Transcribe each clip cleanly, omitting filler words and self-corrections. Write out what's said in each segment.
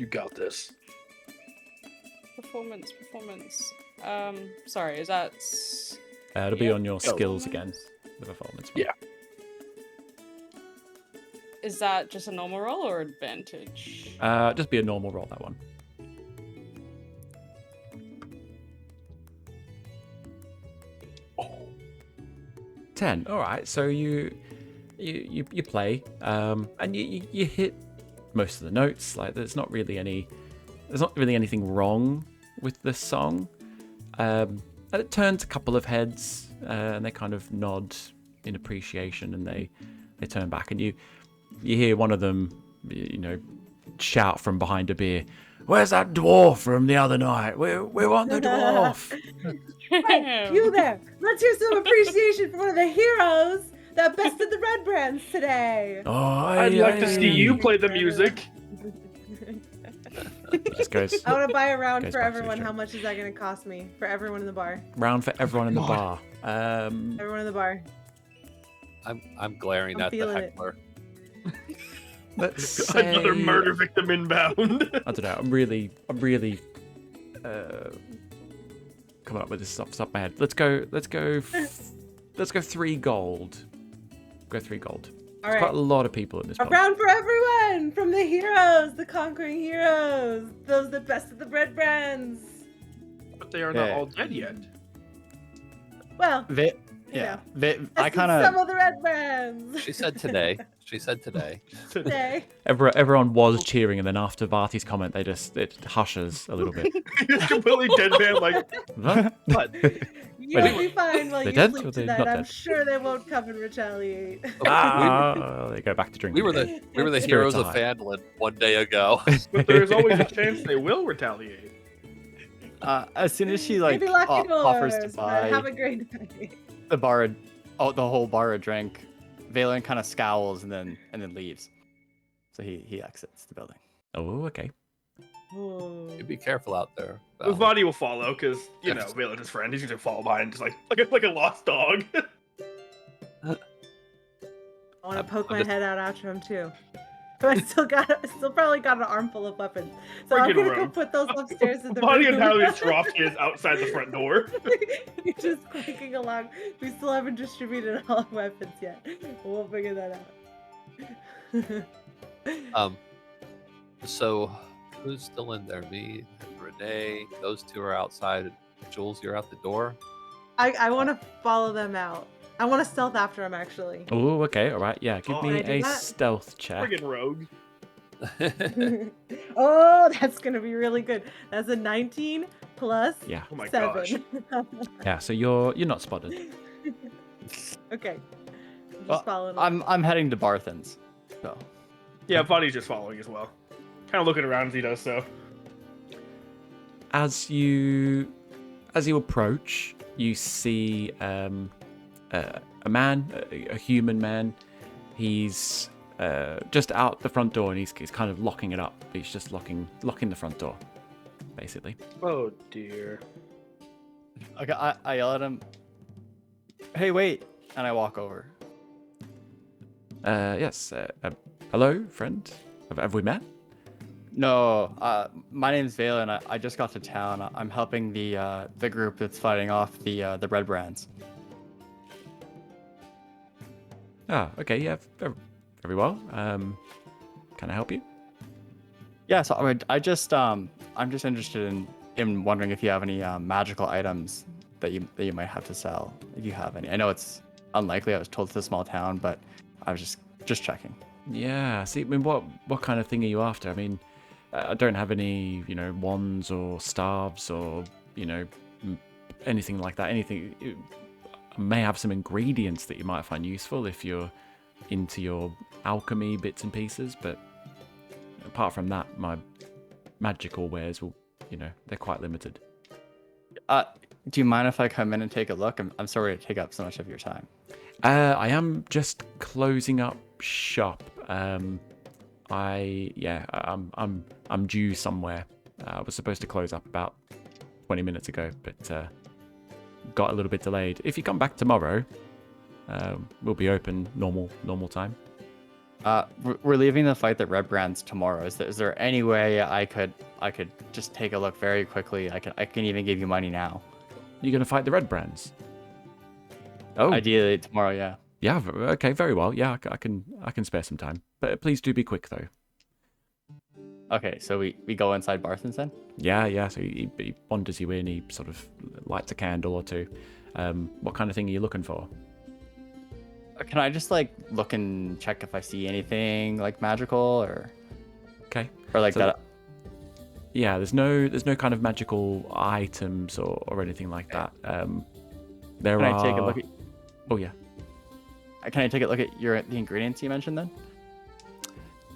You got this. Performance. Sorry, is that... It'll be on your skills Performance? again, the performance one. Yeah. Is that just a normal roll or advantage? Just be a normal roll, that one. Oh. 10. All right. So you play, and you hit most of the notes. Like there's not really anything wrong with the song. And it turns a couple of heads, and they kind of nod in appreciation, and they turn back, and you hear one of them, shout from behind a beer, "Where's that dwarf from the other night? We want the dwarf." Hey, you there! Let's hear some appreciation for one of the heroes that bested the Red Brands today. Oh, I'd like to see you play the music. This goes I want to buy a round Goes for back to the everyone. show. How much is that going to cost me for everyone in the bar? round for everyone in the bar. Everyone in the bar. I'm glaring I'm at the feeling it. heckler. Let's say, Another murder victim inbound. I don't know. I'm really coming up with this off the top of my head. Let's go 3 gold. Go 3 gold. All There's right. quite a lot of people in this A pub. round for everyone! From the heroes, the conquering heroes, those that bested the Red Brands. But they are not Yeah. all dead yet. Well, I bested kind of some of the Red Brands. She said today. She said today. Today. Everyone was cheering, and then after Varty's comment, it hushes a little bit. Just completely deadpan, like, What? what? You'll be fine while They you dead or sleep they tonight. not I'm dead? sure they won't come and retaliate. They go back to drinking. We were the Spirit heroes of high. Phandelver one day ago. But there's always a chance they will retaliate. as soon as she Maybe lucky offers to doors, but buy have a great night. the whole bar a drink, Valen kind of scowls and then leaves. So he exits the building. Oh, okay. Ooh. You be careful out there. His Valen. body will follow, because, Valen's his friend. He's going to follow behind, just like a lost dog. I want to poke I'm my just- head out after him too. But I still probably got an armful of weapons. So I'm Freaking gonna go rogue. put those upstairs in the Body room. entirely dropped his outside the front door. You're just clicking along. We still haven't distributed all our weapons yet. We'll figure that out. So, who's still in there? Me, Renee. Those two are outside. Jules, you're out the door. I want to follow them out. I want to stealth after them actually. Oh, okay. All right. Yeah. Give Oh, me Can I do a that? stealth check. Friggin' rogue. Oh, that's gonna be really good. That's a 19 plus Yeah. Oh my 7. gosh. Yeah. So you're not spotted. Okay. Just Well, following along. I'm heading to Barthen's. So Yeah, Body's just following as well. Kind of looking around as he does so. As you approach, you see a man, a human man. He's just out the front door, and he's kind of locking it up. He's just locking the front door, basically. Oh dear. okay, I yell at him. Hey, wait! And I walk over. Yes. Hello, friend. Have we met? No, my name's Valen. I just got to town. I'm helping the group that's fighting off the Red Brands. Ah, okay. Yeah. Very well. Can I help you? Yeah, so I'm just interested in wondering if you have any magical items that you might have to sell. If you have any, I know it's unlikely. I was told it's a small town, but I was just checking. Yeah. See, I mean, what kind of thing are you after? I mean, I don't have any, wands or staves or, anything like that. Anything. I may have some ingredients that you might find useful if you're into your alchemy bits and pieces, but apart from that, my magical wares will, they're quite limited. Do you mind if I come in and take a look? I'm sorry to take up so much of your time. I am just closing up shop. I'm due somewhere. I was supposed to close up about 20 minutes ago, but got a little bit delayed. If you come back tomorrow, we'll be open normal time. We're leaving the fight that Red Brands tomorrow. Is there any way I could just take a look very quickly? I can even give you money now. You're gonna fight the Red Brands. Oh, Ideally tomorrow, yeah. yeah. Okay, very well. Yeah, I can spare some time, but please do be quick though. Okay, so we go inside Barthen's then? Yeah. So he wanders you in. He sort of lights a candle or two. What kind of thing are you looking for? Can I just like look and check if I see anything like magical or Okay. like So that? Yeah, there's no kind of magical items or anything like that. There Can are. I take a look at? Oh yeah. Can I take a look at the ingredients you mentioned then?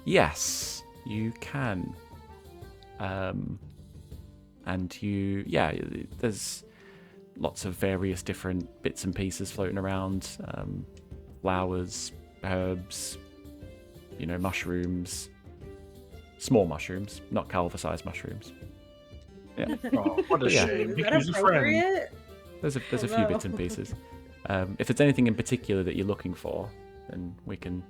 Yes, you can. And there's lots of various different bits and pieces floating around. Flowers, herbs, mushrooms. Small mushrooms, not Calva-sized mushrooms. Yeah. Oh, what a Yeah. shame. Is You that could use a friend. appropriate? There's a Oh, few no. bits and pieces. If there's anything in particular that you're looking for, then we can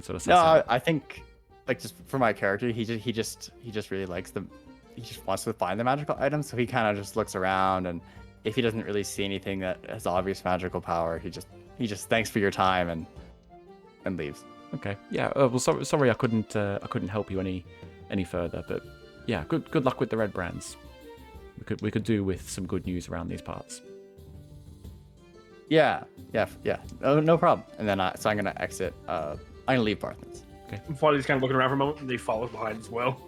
sort of. No, I think like just for my character, he just really likes them. He just wants to find the magical items, so he kind of just looks around, and if he doesn't really see anything that has obvious magical power, he just thanks for your time and leaves. Okay. Yeah. Well, sorry, I couldn't help you any further. But yeah, good luck with the Red Brands. We could do with some good news around these parts. Yeah. Oh, no problem. And then so I'm gonna exit. I'm gonna leave Barthen's. Farley's kind of looking around for a moment, and he follows behind as well.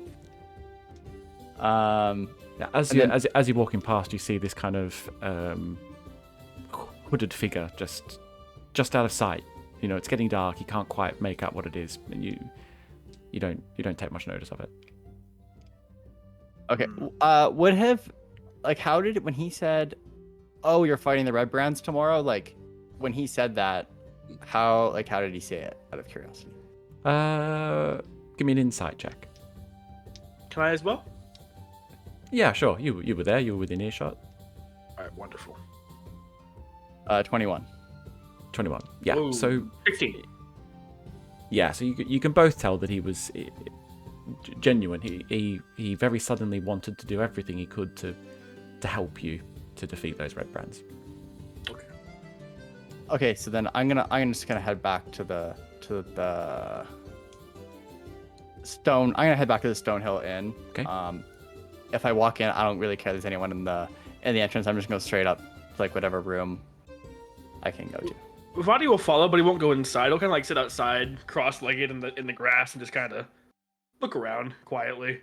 Yeah, as you're walking past, you see this kind of hooded figure just out of sight. It's getting dark. You can't quite make out what it is, and you don't take much notice of it. Okay. Would have how did it when he said, "Oh, you're fighting the Red Brands tomorrow"? Like when he said that, how did he say it? Out of curiosity. Give me an insight check. Can I as well? Yeah, sure. You were there. You were within earshot. All right, wonderful. 21. 21. Yeah. Whoa, So 16. yeah. So you can both tell that he was genuine. He very suddenly wanted to do everything he could to help you to defeat those Red Brands. Okay. Okay, so then I'm just gonna head back to the stone. I'm gonna head back to the Stonehill Inn. Okay. If I walk in, I don't really care. There's anyone in the entrance. I'm just gonna go straight up to whatever room I can go to. Vadi will follow, but he won't go inside. He'll kind of sit outside, cross-legged in the grass, and just kind of look around quietly.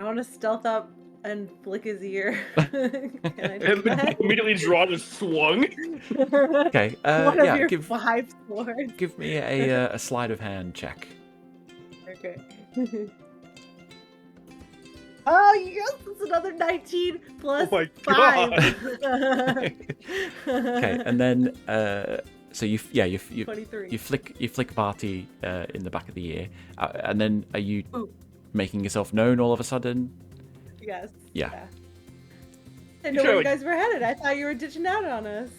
I want to stealth up and flick his ear. Can I do And that? immediately draw just swung. Okay. One of Yeah. your Give 5 swords. me a sleight of hand check. Okay. Oh yes, it's another 19 plus Oh my 5. Okay, and then so you 23. you flick Barty in the back of the ear, and then are you Ooh. making yourself known all of a sudden? Yes. Yeah. I know Sure, where you like- guys were headed. I thought you were ditching out on us.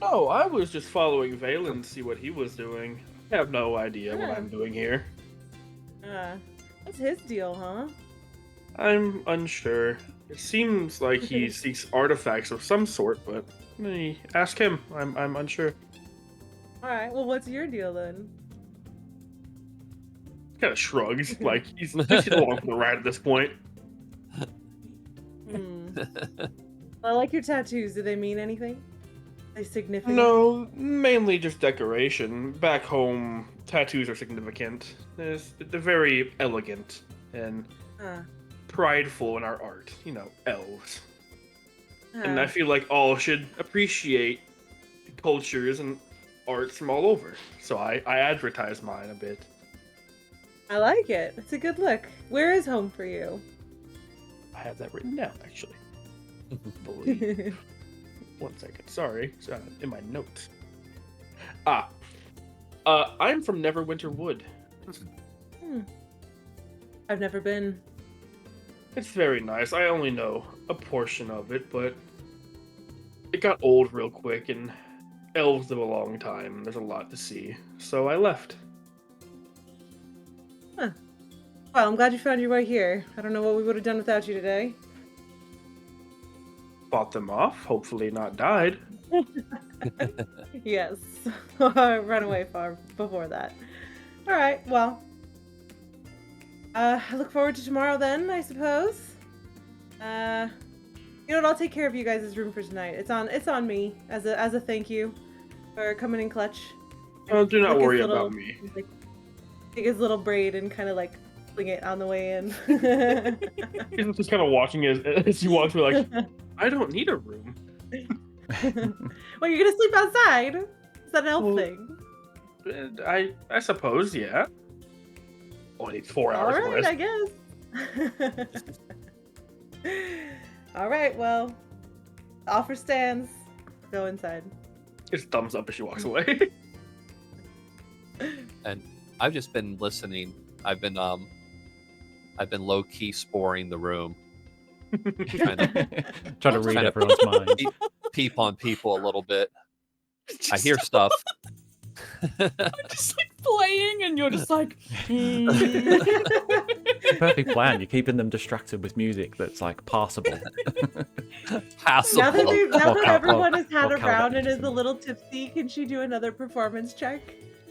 No, I was just following Valen to see what he was doing. I have no idea what Yeah. I'm doing here. What's his deal, huh? I'm unsure. It seems like he seeks artifacts of some sort, but ask him. I'm unsure. All right. Well, what's your deal then? Kind of shrugs, like he's just along for the ride at this point. I like your tattoos. Do they mean anything? Are they significant? No, mainly just decoration. Back home, tattoos are significant. They're very elegant and prideful in our art. Elves. And I feel like all should appreciate cultures and arts from all over. So I advertise mine a bit. I like it. It's a good look. Where is home for you? I have that written down, actually. Believe. 1 second. Sorry. It's in my notes. I'm from Neverwinter Wood. I've never been. It's very nice. I only know a portion of it, but it got old real quick, and elves live a long time. There's a lot to see. So I left. Well, I'm glad you found your way here. I don't know what we would have done without you today. Fought them off, hopefully not died. Yes. Run away far before that. Alright, well. I look forward to tomorrow then, I suppose. You know what, I'll take care of you guys' room for tonight. It's on me as a thank you for coming in clutch. Oh, do not Take his worry little- about me. like, take his little braid and kind of like fling it on the way in. He's just kind of watching as you walk through, like, I don't need a room. Well, you're gonna sleep outside? Is that an elf Well, thing? I suppose, yeah. Oh, I need 4 hours of Alright, rest. I guess. Alright, well, offer stands. Go inside. Just thumbs up as she walks away. And I've just been listening. I've been low key sporing the room, trying to Trying to read Trying to- everyone's mind. peep on people a little bit. I hear stuff. Just like playing, and you're just like, Perfect plan. You're keeping them distracted with music that's like passable. Passable. Now that, Or cal- everyone has had or a round and Calvin. is a little tipsy, can she do another performance check?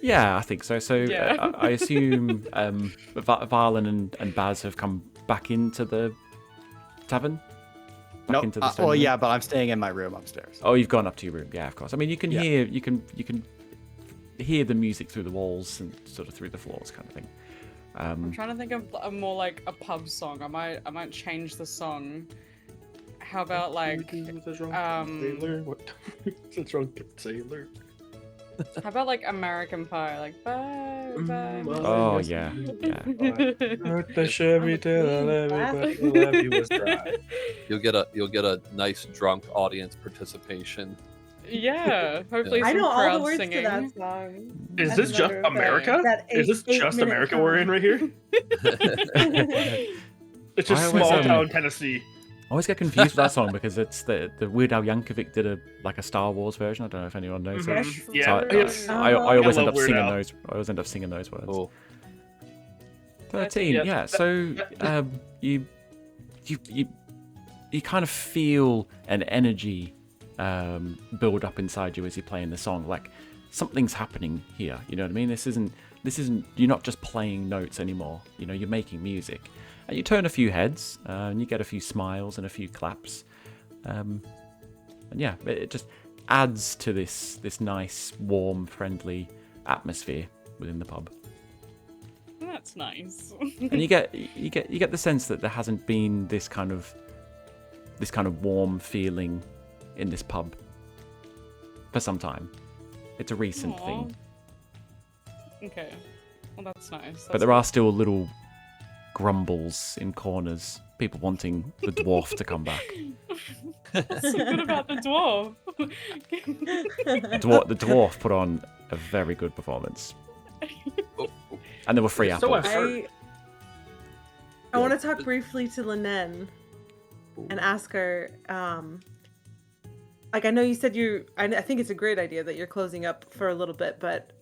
Yeah, I think so. So Yeah. I assume Valen and Baz have come back into the tavern. Back Nope. into the Well, stone room? yeah, but I'm staying in my room upstairs. Oh, you've gone up to your room. Yeah, of course. I mean, you can Yeah. hear you can hear the music through the walls and sort of through the floors, kind of thing. I'm trying to think of a more like a pub song. I might change the song. How about like, Sailor? What? The drunken sailor. how about like American Pie? Like bye bye. Mm, Oh yes. yeah, yeah. The Chevy till I left you, but the levee was dry. You'll get a nice drunk audience participation. Yeah, hopefully I some know all crowd the words singing. to that song. Is As this a just matter of fact. America? That Is this just 8-minute America we're in song. right here? It's just I always, small town Tennessee. I always get confused with that song because it's the Weird Al Yankovic did a Star Wars version. I don't know if anyone knows Mhm. it. Fresh Yeah, So yes. I always I end love up Weird singing Al. those. I always end up singing those words. Cool. 13. Yeah, Yeah. that- So you kind of feel an energy build up inside you as you're playing the song. Like something's happening here. You know what I mean? This isn't. You're not just playing notes anymore. You know, you're making music, and you turn a few heads, and you get a few smiles and a few claps, and yeah, it just adds to this nice, warm, friendly atmosphere within the pub. That's nice. And you get the sense that there hasn't been this kind of warm feeling in this pub for some time. It's a recent Aw. thing, Okay, well that's nice. but there are still little grumbles in corners. People wanting the dwarf to come back. What's so good about the dwarf? The dwarf put on a very good performance, and there were free So apples. I want to talk briefly to Linen and ask her, like I know you said I think it's a great idea that you're closing up for a little bit, but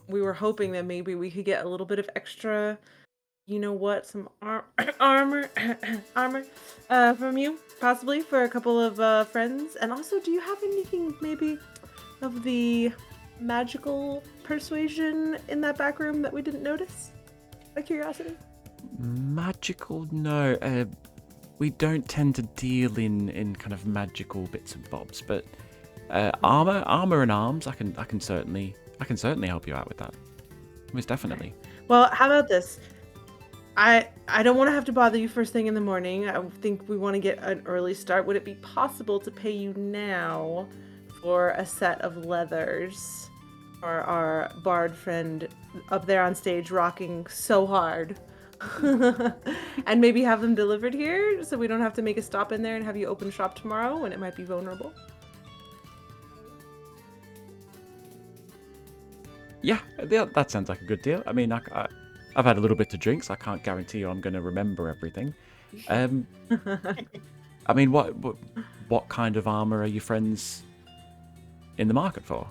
we were hoping that maybe we could get a little bit of extra, you know what, some armor from you, possibly for a couple of friends. And also, do you have anything maybe of the magical persuasion in that back room that we didn't notice? By curiosity. Magical? No. We don't tend to deal in kind of magical bits and bobs, but armor and arms, I can certainly help you out with that. Most definitely. Well, how about this? I don't want to have to bother you first thing in the morning. I think we want to get an early start. Would it be possible to pay you now for a set of leathers for our bard friend up there on stage rocking so hard? And maybe have them delivered here so we don't have to make a stop in there and have you open shop tomorrow when it might be vulnerable? Yeah, that sounds like a good deal. I mean, I've had a little bit to drink, so I can't guarantee you I'm going to remember everything. I mean, what kind of armor are your friends in the market for?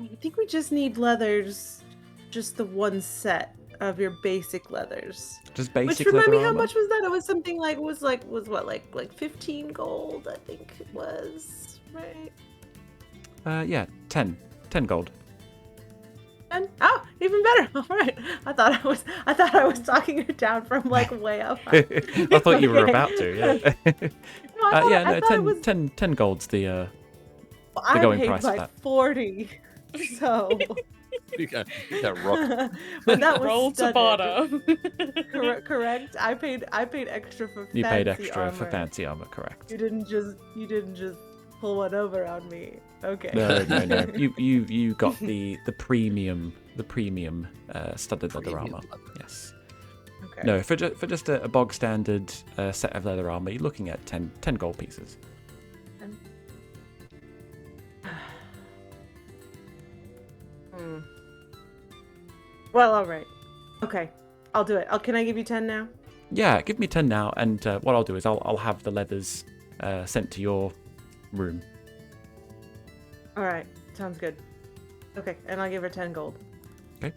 I think we just need leathers, just the one set of your basic leathers. Just basic Which remind leather me, how armor? much was that? It was something like like 15 gold, I think it was, right? Yeah, 10 gold. And oh, even better. All right. I thought I was talking her down from like way up. I thought you were Okay. about to. Yeah. No, I thought, Yeah. I No, thought it was, 10 gold's the I going paid price of like that. 40. So, You got rook. but that was Roll to studded. barter. Correct. I paid extra for You fancy paid extra for armor. fancy armor, correct? You didn't just pull one over on me. Okay. No. You got the premium studded leather Premium armor. leather. Yes. Okay. No, for just a bog standard set of leather armor, you're looking at 10 gold pieces. Hmm. Well, all right. Okay, I'll do it. Can I give you 10 now? Yeah, give me 10 now, and what I'll do is I'll have the leathers sent to your room. All right, sounds good. Okay, and I'll give her 10 gold. Okay.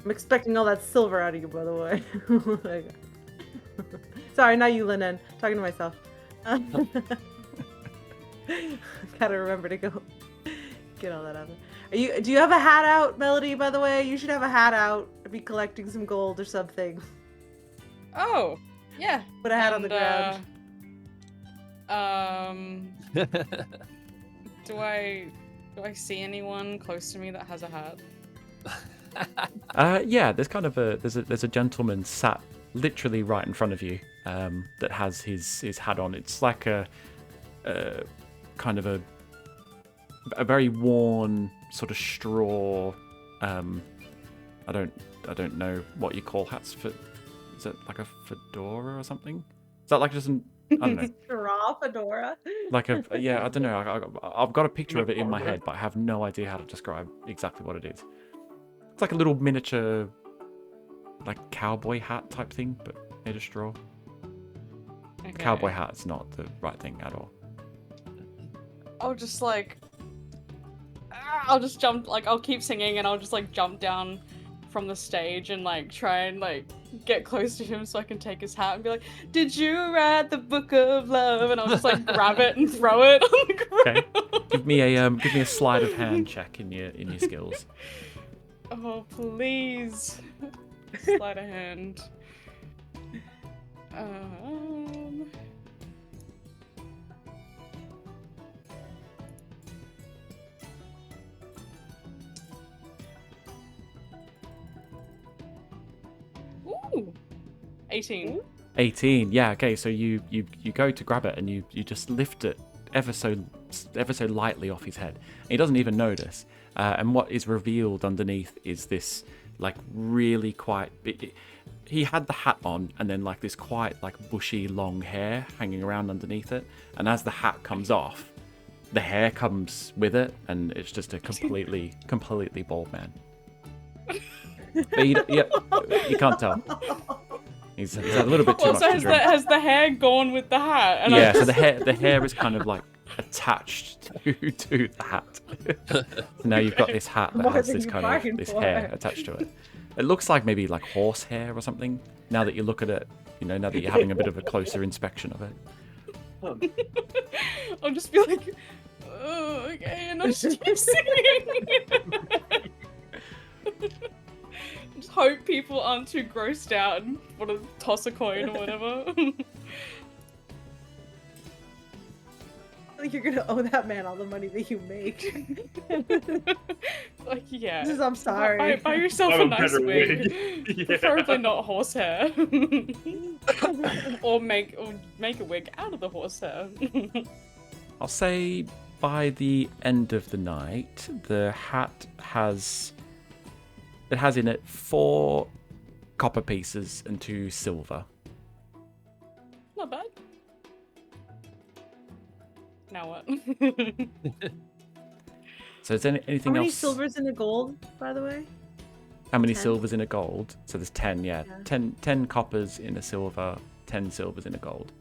I'm expecting all that silver out of you, by the way. Okay. Sorry, not you, Linen. Talking to myself. Gotta remember to go get all that out. Do you have a hat out, Melody? By the way, you should have a hat out. Be collecting some gold or something. Oh, yeah. Put a hat on the ground. Do I see anyone close to me that has a hat? Yeah, there's kind of there's a gentleman sat literally right in front of you that has his hat on. It's like a kind of a very worn sort of straw. I don't know what you call hats for. Is it like a fedora or something? Is that like just an, I don't know. Straw fedora. Like yeah, I don't know. I've got a picture of it in my head, but I have no idea how to describe exactly what it is. It's like a little miniature, like cowboy hat type thing, but made of straw. Okay. Cowboy hat's not the right thing at all. I'll just like, I'll just jump, like I'll keep singing and I'll just like jump down from the stage and like try and like get close to him so I can take his hat and be like, "Did you write the book of love?" And I'll just like grab it and throw it on the ground. Okay. Give me a sleight of hand check in your skills. Oh please, sleight of hand. Ooh, 18. 18. Yeah. Okay. So you go to grab it and you just lift it ever so lightly off his head. He doesn't even notice. And what is revealed underneath is this like really quite. He had the hat on and then like this quite like bushy long hair hanging around underneath it. And as the hat comes off, the hair comes with it, and it's just a completely bald man. But you can't tell. He's a little bit too Well, much so to drink. has the hair gone with the hat? And Yeah, so the hair is kind of like attached to the hat. So now you've got this hat that More has than this you kind of bargained this for. hair attached to it. It looks like maybe like horse hair or something. Now that you look at it, now that you're having a bit of a closer inspection of it. I'll just be like, oh, okay, and I'll just keep singing. Just hope people aren't too grossed out and want to toss a coin or whatever. You're gonna owe that man all the money that you make. Like, yeah. I'm sorry. Buy yourself Have a a nice better wig. wig. Yeah. Preferably not horsehair. or make a wig out of the horsehair. I'll say by the end of the night, the hat has in it 4 copper pieces and 2 silver. Not bad. Now what? So is there anything How many else? silvers in a gold, by the way? How many 10? silvers in a gold? So there's 10, yeah. Yeah. 10 coppers in a silver, 10 silvers in a gold.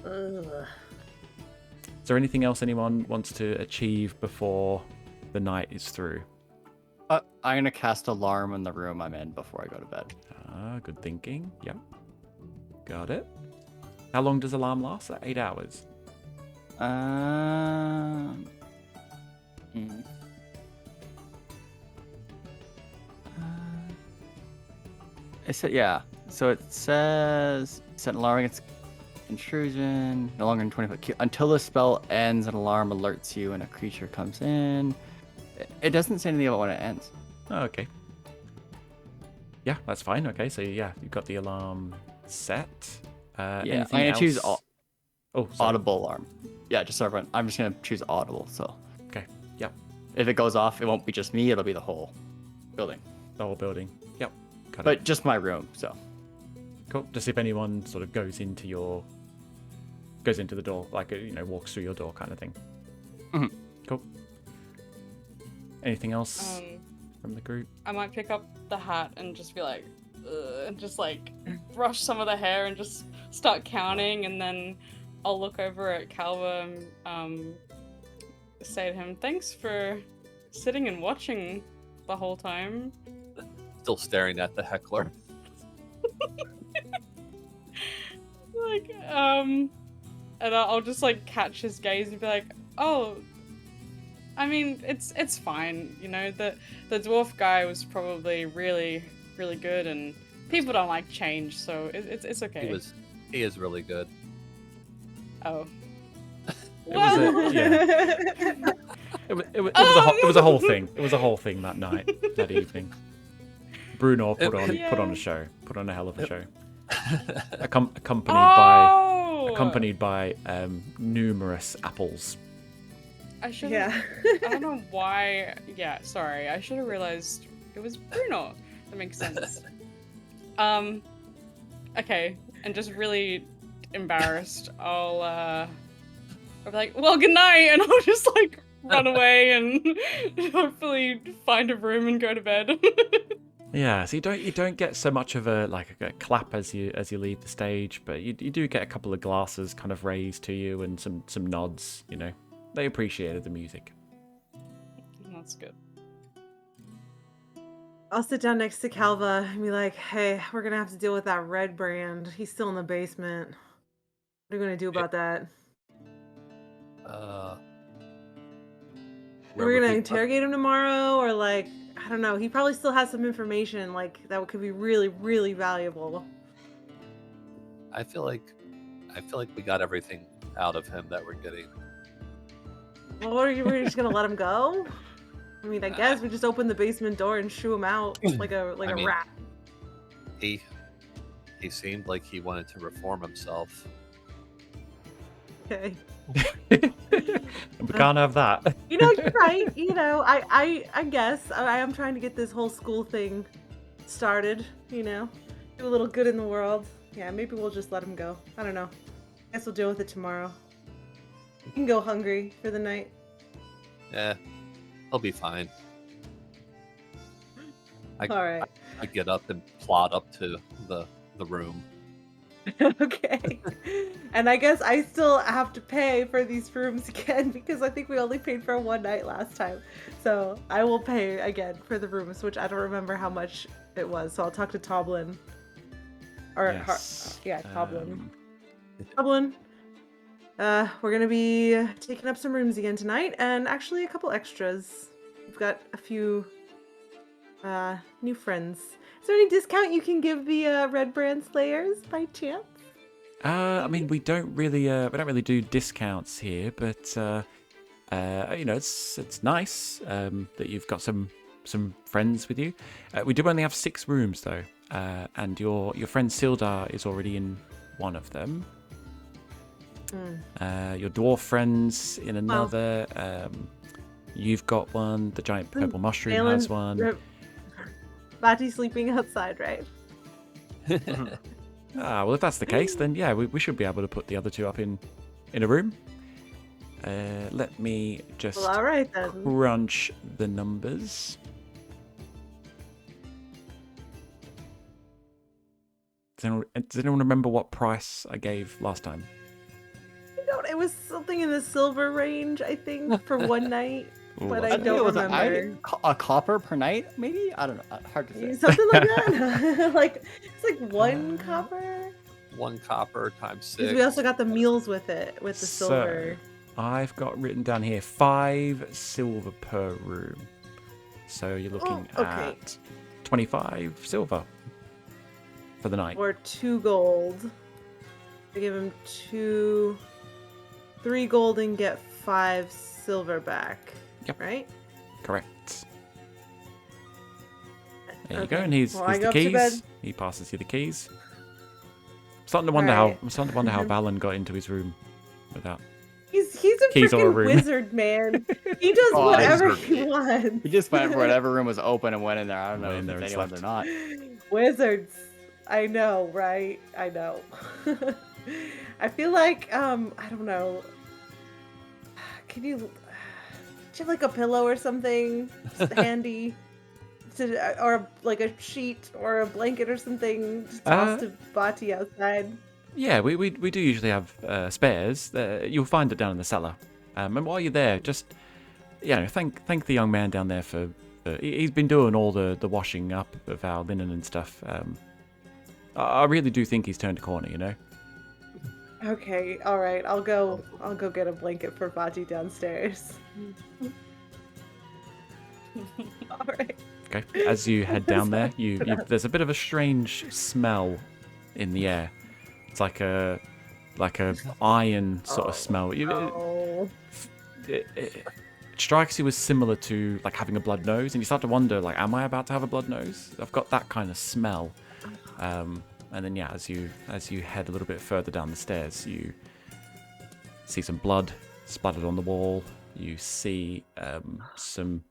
Ugh. Is there anything else anyone wants to achieve before the night is through? I'm gonna cast alarm in the room I'm in before I go to bed. Good thinking. Yep. Got it. How long does alarm last? 8 hours. It said, yeah. So it says set an alarm against intrusion, no longer in 20 foot until the spell ends. An alarm alerts you, and a creature comes in. It doesn't say anything about when it ends. Oh, okay. Yeah, that's fine. Okay, so yeah, you've got the alarm set. Yeah, I'm anything gonna else? choose Sorry. audible alarm. Yeah, just so everyone. I'm just gonna choose audible. So Okay. Yep. if it goes off, it won't be just me. It'll be the whole building, The whole building. Yep. Got but it. just my room. So Cool. Just if anyone sort of goes into the door, like walks through your door, kind of thing. Mhm. Cool. Anything else from the group? I might pick up the hat and just be like, and just like brush some of the hair and just start counting, and then I'll look over at Calva and say to him, "Thanks for sitting and watching the whole time." Still staring at the heckler. And I'll just like catch his gaze and be like, "Oh, I mean, it's fine, The dwarf guy was probably really, really good, and people don't like change, so it's okay." He is really good. Oh. It was a whole thing. It was a whole thing that night, that evening. Bruenor put on a show, put on a hell of a show, accompanied by numerous apples. I should. Yeah. I don't know why. Yeah, sorry. I should have realized it was Bruno. That makes sense. Okay, and just really embarrassed, I'll be like, "Well, good night," and I'll just like run away and hopefully find a room and go to bed. Yeah, so you don't get so much of a clap as you leave the stage, but you do get a couple of glasses kind of raised to you and some nods. They appreciated the music. That's good. I'll sit down next to Calva and be like, "Hey, we're gonna have to deal with that red brand. He's still in the basement. What are you gonna do about that? We're gonna interrogate him tomorrow, or like, I don't know. He probably still has some information that could be really, really valuable." I feel like we got everything out of him that we're getting. Well, we're just gonna let him go? I mean, I guess we just open the basement door and shoo him out like a rat. He seemed like he wanted to reform himself. Okay. We can't have that. You're right. I guess I am trying to get this whole school thing started. Do a little good in the world. Yeah, maybe we'll just let him go. I don't know. Guess we'll deal with it tomorrow. You can go hungry for the night. Yeah, he'll be fine. All right. I get up and plod up to the room. Okay. And I guess I still have to pay for these rooms again because I think we only paid for one night last time. So I will pay again for the rooms, which I don't remember how much it was. So I'll talk to Toblin. Yes. Toblin. Toblin. We're gonna be taking up some rooms again tonight, and actually a couple extras. We've got a few new friends. Is there any discount you can give the Red Brand Slayers by chance? I mean, we don't really do discounts here, but it's nice that you've got some friends with you. We do only have 6 rooms though, and your friend Sildar is already in one of them. Your dwarf friend's in another. You've got one. The giant purple mushroom Valen, has one. Bati's sleeping outside, right? Well, if that's the case, then yeah, we should be able to put the other 2 up in a room. Let me just all right, then. crunch the numbers. Does anyone remember what price I gave last time? I don't it was something in the silver range, I think, for one night. Ooh, But that's I good. don't it was remember. a copper per night, maybe? I don't know. Hard to say. Something like that. Like it's like 1 copper. 1 copper times 6. Because we also got the meals with it, with the So, silver. I've got written down here 5 silver per room. So you're looking okay. at 25 silver for the night. Or 2 gold. I give him 3 gold and get 5 silver back. Yep. Right? Correct. There you Okay. go, and here's Well, I the go up to bed. keys. He passes you the keys. I'm starting to wonder Alright. how Valen got into his room without. He's a Keys or a freaking room. wizard, man. He does Oh, whatever wizard. he wants. He just went for whatever room was open and went in there. I don't know Went in if there it's and anyone's or slept. not. Wizards. I know, right? I know. I feel like, I don't know. Can you... Do you have like a pillow or something just handy? Or like a sheet or a blanket or something just tossed to Bati outside? Yeah, we do usually have spares. You'll find it down in the cellar. And while you're there, just thank the young man down there for he's been doing all the washing up of our linen and stuff. I really do think he's turned a corner, you know. Okay, all right. I'll go get a blanket for Bati downstairs. All right. Okay. As you head down there, there's a bit of a strange smell in the air. It's like a iron sort of smell. It strikes you as similar to like having a blood nose, and you start to wonder, like, am I about to have a blood nose? I've got that kind of smell. And then as you head a little bit further down the stairs, you see some blood splattered on the wall. You see some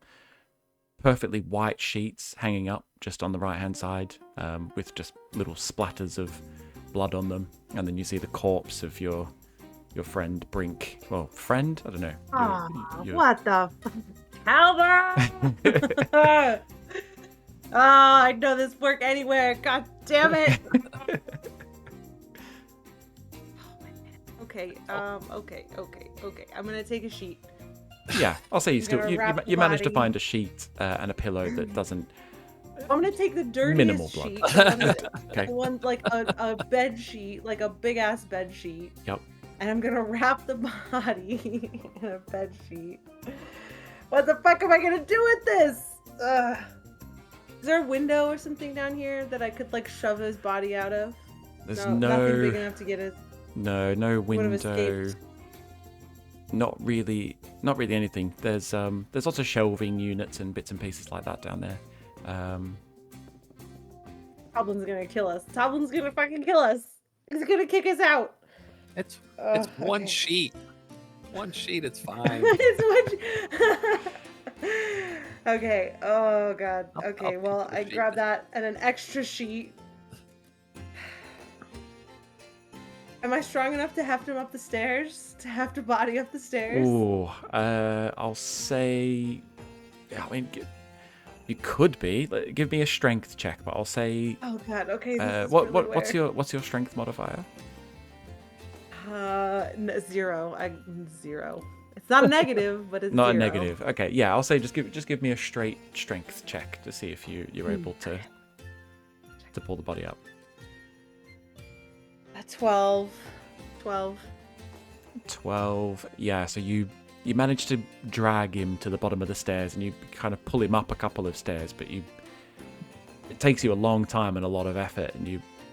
perfectly white sheets hanging up just on the right hand side, with just little splatters of blood on them. And then you see the corpse of your friend Brink. Well, friend? I don't know. What the Calvin? Oh, I know this work anywhere. God damn it. Okay, okay. I'm gonna take a sheet. Yeah, I'll say you wrap the you managed to body. find a sheet and a pillow that doesn't. I'm gonna take the dirtiest Minimal blood. sheet. Okay. One like a bed sheet, like a big ass bed sheet. Yep. And I'm gonna wrap the body in a bed sheet. What the fuck am I gonna do with this? Ugh. Is there a window or something down here that I could like shove his body out of? There's nothing big enough to get his. no Would have window. escaped. Not really anything. There's lots of shelving units and bits and pieces like that down there. Toblin's gonna kill us. Toblin's gonna fucking kill us. He's gonna kick us out. It's Ugh, one okay. sheet. One sheet, it's fine. It's okay. Oh god. Okay. I'll Well, pick the I sheet. grab that and an extra sheet. Am I strong enough to heft him up the stairs? To heft a body up the stairs? Ooh, I'll say. Yeah, I mean, you could be. Give me a strength check, but I'll say. Oh god. Okay. This is What's really your strength modifier? 0. 0. It's not a negative, but it's Not 0. a negative. Okay, yeah, I'll say just give me a straight strength check to see if you're able to pull the body up. A 12. 12. Yeah, so you manage to drag him to the bottom of the stairs, and you kind of pull him up a couple of stairs, but it takes you a long time and a lot of effort, and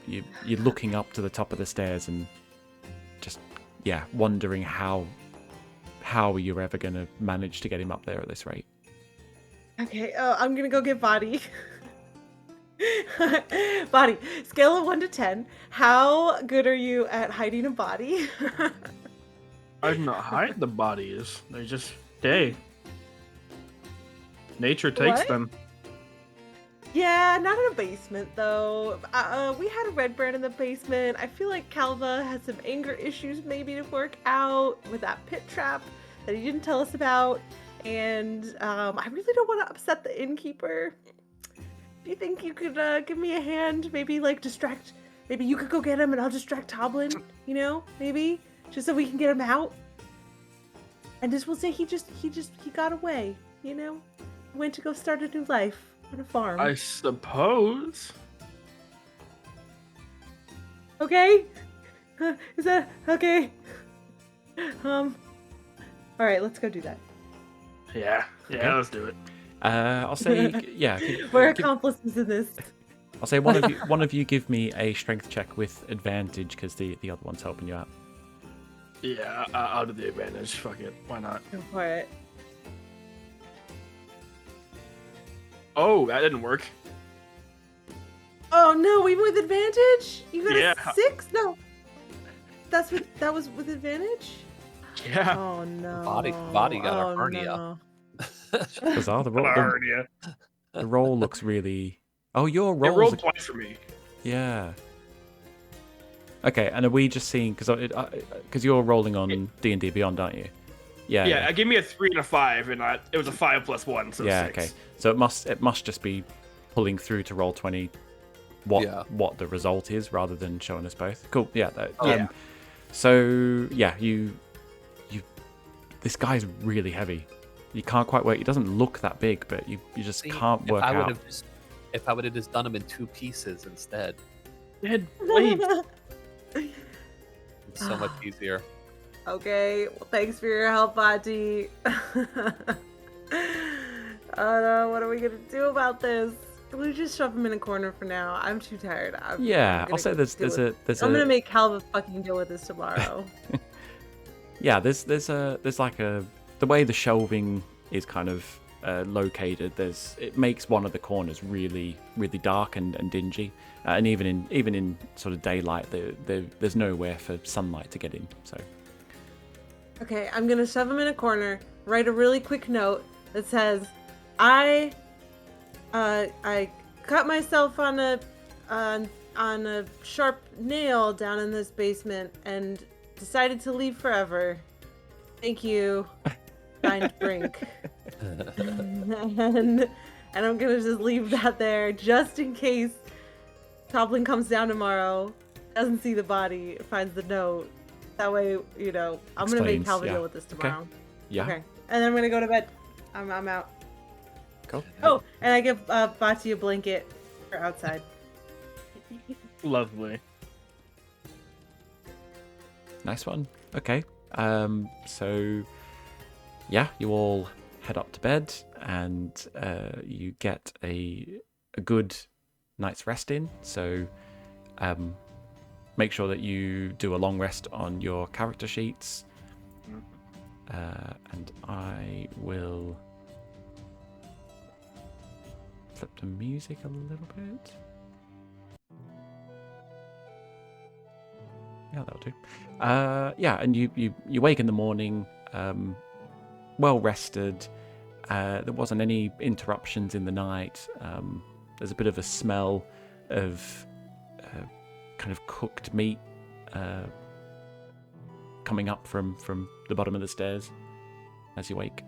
you're looking up to the top of the stairs and just wondering how you're ever going to manage to get him up there at this rate. Okay, I'm gonna go get Body. Body, scale of 1 to 10. How good are you at hiding a body? I do not hide the bodies. They just stay. Nature takes What? them. Yeah, not in a basement though. We had a red bird in the basement. I feel like Calva had some anger issues maybe to work out with that pit trap that he didn't tell us about. And I really don't want to upset the innkeeper. Do you think you could give me a hand? Maybe like distract. Maybe you could go get him and I'll distract Toblin. You know, maybe. just so we can get him out. And just we'll say he got away, you know? Went to go start a new life on a farm. I suppose. Okay? Is that okay? All right, let's go do that. Yeah, Okay. let's do it. I'll say, yeah. We're accomplices in this. I'll say one of you give me a strength check with advantage because the other one's helping you out. Yeah, I'll do the advantage. Fuck it, why not? Go for it. Oh, that didn't work. Oh no, even with advantage? You got Yeah. a 6? No. That was with advantage? Yeah. Oh no. Body got a hernia. No. Bizarre. Hernia. The roll looks really. Oh, your It roll. rolled twice for me. Yeah. Okay, and are we just seeing because you're rolling on D&D Beyond, aren't you? Yeah. Yeah, it gave me a 3 and a 5, and it was a 5 plus 1, so Yeah. 6. Okay. So it must just be pulling through to roll 20. What the result is rather than showing us both. Cool. Yeah. Yeah. So yeah, you. This guy's really heavy. You can't quite work. He doesn't look that big, but you just can't work out. If I would have just done him in 2 pieces instead, It had blades. it's so much easier. Okay, well, thanks for your help, Bati. Oh no, what are we gonna do about this? Can we just shove him in a corner for now? I'm too tired. I'll say I'm gonna make Calva fucking deal with this tomorrow. Yeah, there's like the way the shelving is kind of located. It makes one of the corners really dark and dingy, and even in sort of daylight, there's nowhere for sunlight to get in. So Okay, I'm gonna shove him in a corner. Write a really quick note that says, "I cut myself on a sharp nail down in this basement and decided to leave forever. Thank you, signed Brink." and I'm gonna just leave that there just in case Toblin comes down tomorrow, doesn't see the body, finds the note. That way, you know, I'm gonna make Explains, Calvin yeah. deal with this tomorrow. yeah, Okay, and then I'm gonna go to bed. I'm out. cool. Oh, and I give Bati a blanket for outside. Lovely. Nice one. Okay. So yeah, you all head up to bed and you get a good night's rest in. So make sure that you do a long rest on your character sheets. And I will flip the music a little bit. Yeah, that'll do. Yeah, and you wake in the morning, well rested. There wasn't any interruptions in the night. There's a bit of a smell of kind of cooked meat coming up from the bottom of the stairs as you wake.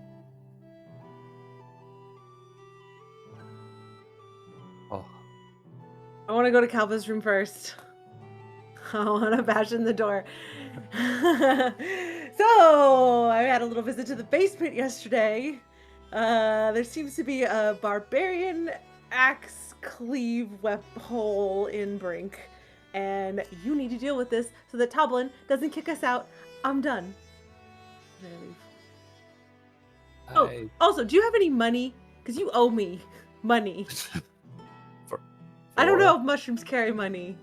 Oh, I want to go to Calva's room first. I want to bash in the door. So, I had a little visit to the basement yesterday. There seems to be a barbarian axe cleave hole in Brink. And you need to deal with this so that Toblin doesn't kick us out. I'm done. I'm gonna leave. Oh, also, do you have any money? Because you owe me money. I don't know if mushrooms carry money.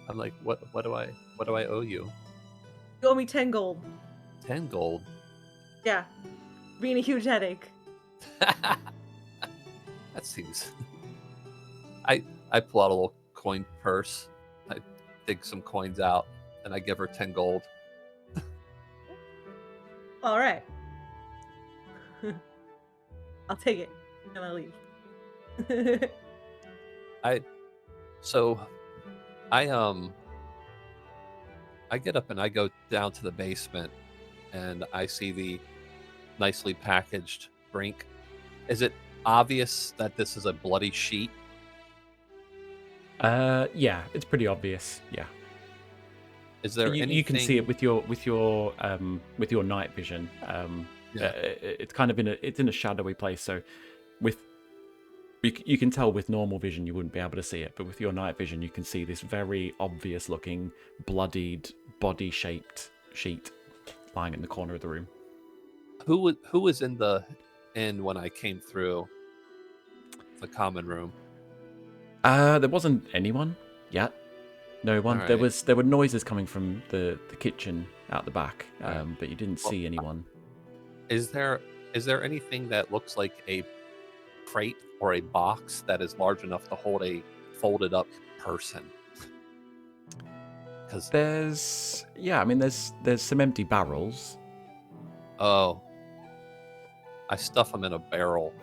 I'm like, what do I owe you? You owe me 10 gold. 10 gold. Yeah. Being a huge headache. That seems. I pull out a little coin purse. I dig some coins out, and I give her 10 gold. All right. I'll take it and I'll leave. I get up and I go down to the basement, and I see the nicely packaged Brink. Is it obvious that this is a bloody sheet? Yeah, it's pretty obvious. Yeah. Is there anything... You can see it with your night vision. It's kind of in a shadowy place. So you can tell with normal vision you wouldn't be able to see it, but with your night vision you can see this very obvious looking bloodied body shaped sheet lying in the corner of the room. Who was in the inn when I came through the common room? There wasn't anyone yet. No one. Right. There were noises coming from the kitchen out the back, Right. but you didn't see anyone. Is there anything that looks like a crate or a box that is large enough to hold a folded up person? Because There's some empty barrels. oh, I stuff them in a barrel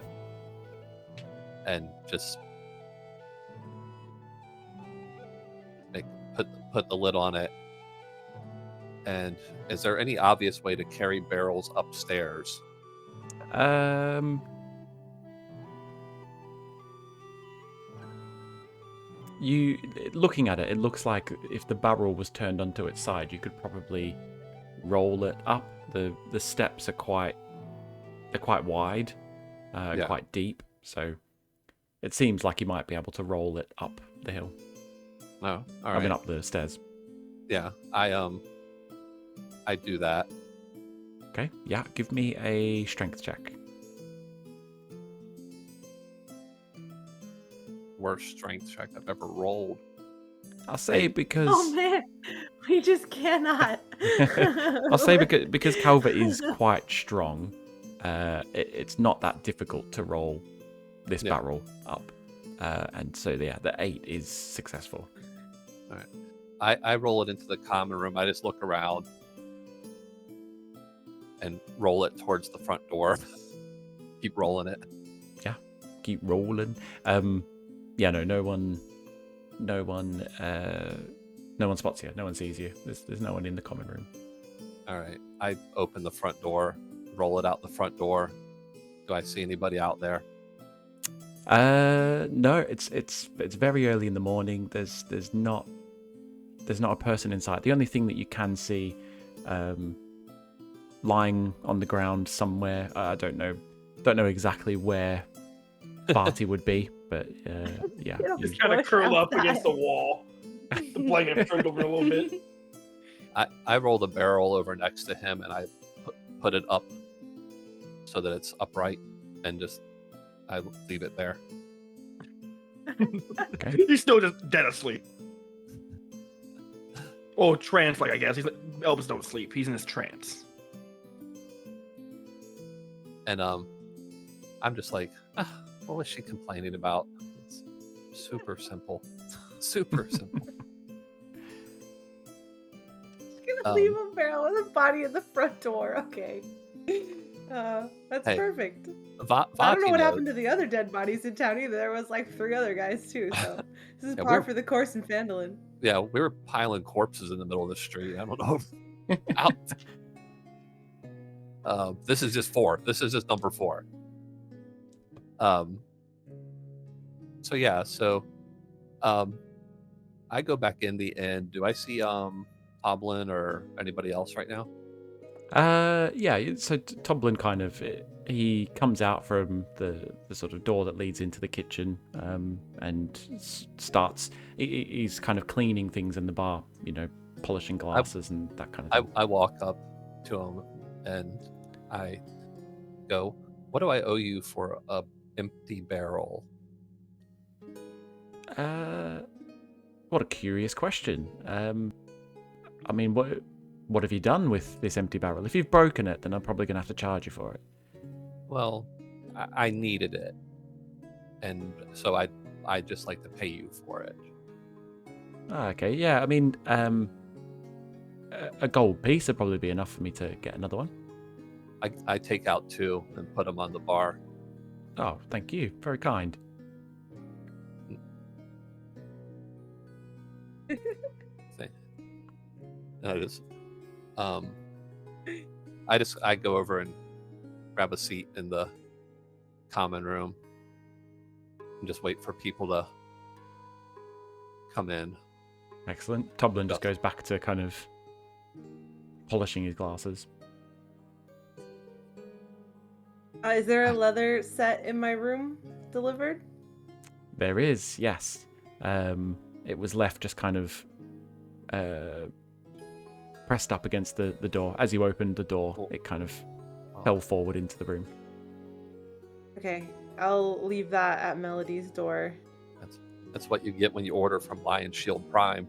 and just put the lid on it. And is there any obvious way to carry barrels upstairs? You looking at it, it looks like if the barrel was turned onto its side, you could probably roll it up. The steps are quite wide, and quite deep, so it seems like you might be able to roll it up the hill. No, all right. I mean, up the stairs. Yeah, I do that. Okay, yeah, give me a strength check. Worst strength check I've ever rolled. I'll say because Oh man, we just cannot. I'll say because Calvert is quite strong. It's not that difficult to roll this barrel up, and so the 8 is successful. All right, I roll it into the common room. I just look around and roll it towards the front door. Keep rolling it. Yeah, keep rolling. Yeah, no one spots you. No one sees you. There's no one in the common room. All right, I open the front door, roll it out the front door. Do I see anybody out there? No, it's very early in the morning. There's not a person inside. The only thing that you can see, lying on the ground somewhere, I don't know exactly where Barty would be, but yeah. Just kind of curl up against the wall. The blanket turned over a little bit. I roll the barrel over next to him and I put it up so that it's upright, and I leave it there. Okay. He's still just dead asleep. Oh, trance, like I guess. Elves don't sleep. He's in his trance. And I'm just like, what was she complaining about? It's super simple. Super simple. Just gonna leave a barrel with a body at the front door. Okay. That's perfect. I don't know what happened to the other dead bodies in town either. There was like 3 other guys too, so this is par for the course in Phandelver. Yeah, we were piling corpses in the middle of the street. I don't know. This is just 4. This is just number 4. I go back in the inn. Do I see Toblin or anybody else right now? Yeah, so Toblin kind of, he comes out from the sort of door that leads into the kitchen, and starts, he's kind of cleaning things in the bar, polishing glasses and that kind of thing. I walk up to him and I go, what do I owe you for a empty barrel? What a curious question. I mean, what have you done with this empty barrel? If you've broken it, then I'm probably going to have to charge you for it. Well, I needed it, and so I just like to pay you for it. Okay, yeah, I mean, a gold piece would probably be enough for me to get another one. I take out 2 and put them on the bar. Oh, thank you. Very kind. I go over and grab a seat in the common room and just wait for people to come in. Excellent. Toblin just goes back to kind of polishing his glasses. Is there a leather set in my room delivered? There is, yes. It was left just kind of pressed up against the door. As you opened the door, it kind of fell forward into the room. Okay, I'll leave that at Melody's door. That's what you get when you order from Lion Shield Prime.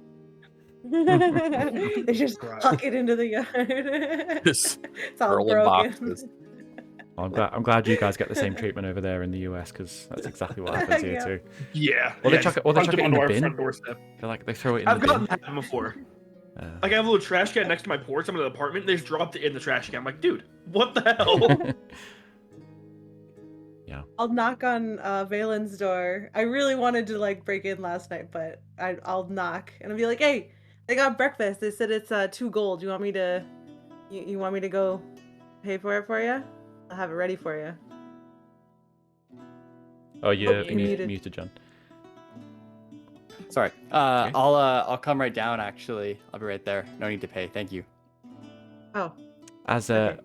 They just Right. huck it into the yard. Just It's all hurl in broken. boxes. I'm glad you guys get the same treatment over there in the US, because that's exactly what happens here Yeah. too. Yeah. Or they yeah, chuck just it punch in onto the our bin. front doorstep. They throw it in I've the gotten bin. that before. Uh, Like I have a little trash can next to my porch. I'm in an apartment. They just dropped it in the trash can. I'm like, dude, what the hell? I'll knock on Valen's door. I really wanted to like break in last night, but I'll knock and I'll be like, "Hey, they got breakfast. They said it's 2 gold. You want me to? You want me to go pay for it for you? I'll have it ready for you." oh, you're you're muted. muted, John. Sorry. I'll come right down. Actually, I'll be right there. No need to pay. Thank you. Oh. As Okay.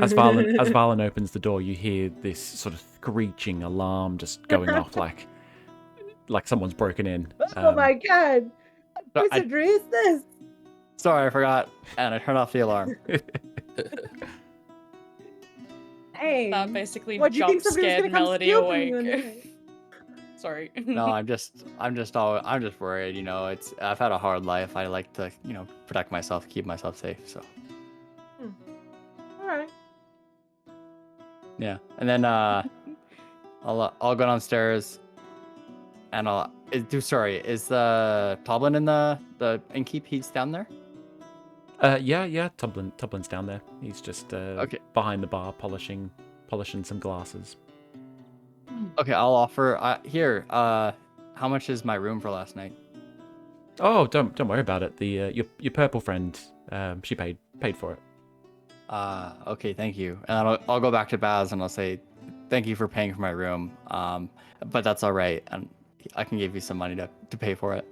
Valen opens the door, you hear this sort of screeching alarm just going off, like someone's broken in. Oh my god! No, Whose address is this? Sorry, I forgot, and I turned off the alarm. Hey, That basically what do you think jump somebody's scared gonna come Melody steal from you in the awake. night? Sorry. No, I'm just worried. You know, I've had a hard life. I like to, protect myself, keep myself safe. So All right. yeah, and then I'll go downstairs, and is the Toblin in the innkeep? He's down there. Yeah. Tublin's down there. He's just Okay. behind the bar polishing some glasses. Okay, I'll offer. Here, how much is my room for last night? Oh, don't worry about it. The your purple friend, she paid for it. Okay, thank you. And I'll go back to Baz and I'll say, thank you for paying for my room. But that's all right, and I can give you some money to pay for it.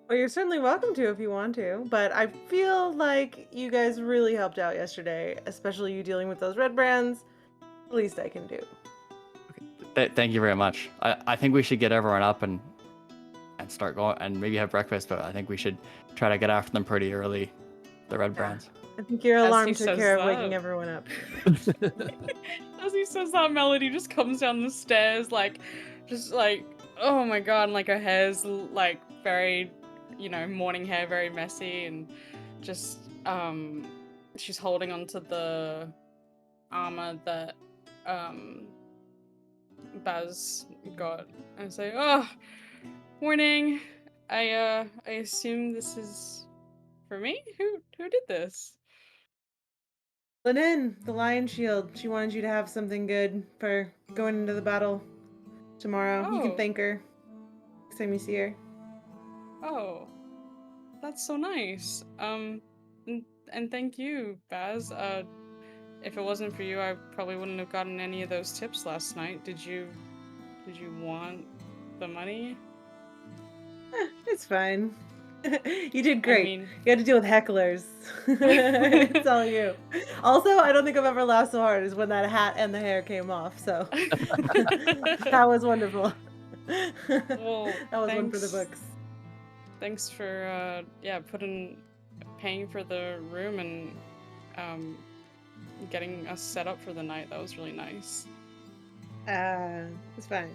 Well, you're certainly welcome to if you want to, but I feel like you guys really helped out yesterday, especially you dealing with those red brands. The least I can do. Thank you very much. I think we should get everyone up and start going and maybe have breakfast, but I think we should try to get after them pretty early, the red brands. I think your As alarm he took says care of that. waking everyone up. As he says that, Melody just comes down the stairs, just oh my god, and her hair's very, morning hair, very messy, and just she's holding onto the armor that Baz got, and say, "Oh, morning. I assume this is for me. Who did this?" Lynn, the Lion Shield. She wanted you to have something good for going into the battle tomorrow. You can Oh. thank her next time you see her. Oh, that's so nice. And thank you, Baz. If it wasn't for you, I probably wouldn't have gotten any of those tips last night. Did you want the money? It's fine. You did great. I mean, You had to deal with hecklers. It's all you. Also, I don't think I've ever laughed so hard as when that hat and the hair came off. So that was wonderful. Well, that was one for the thanks. books. Thanks for paying for the room and getting us set up for the night. That was really nice. It's fine.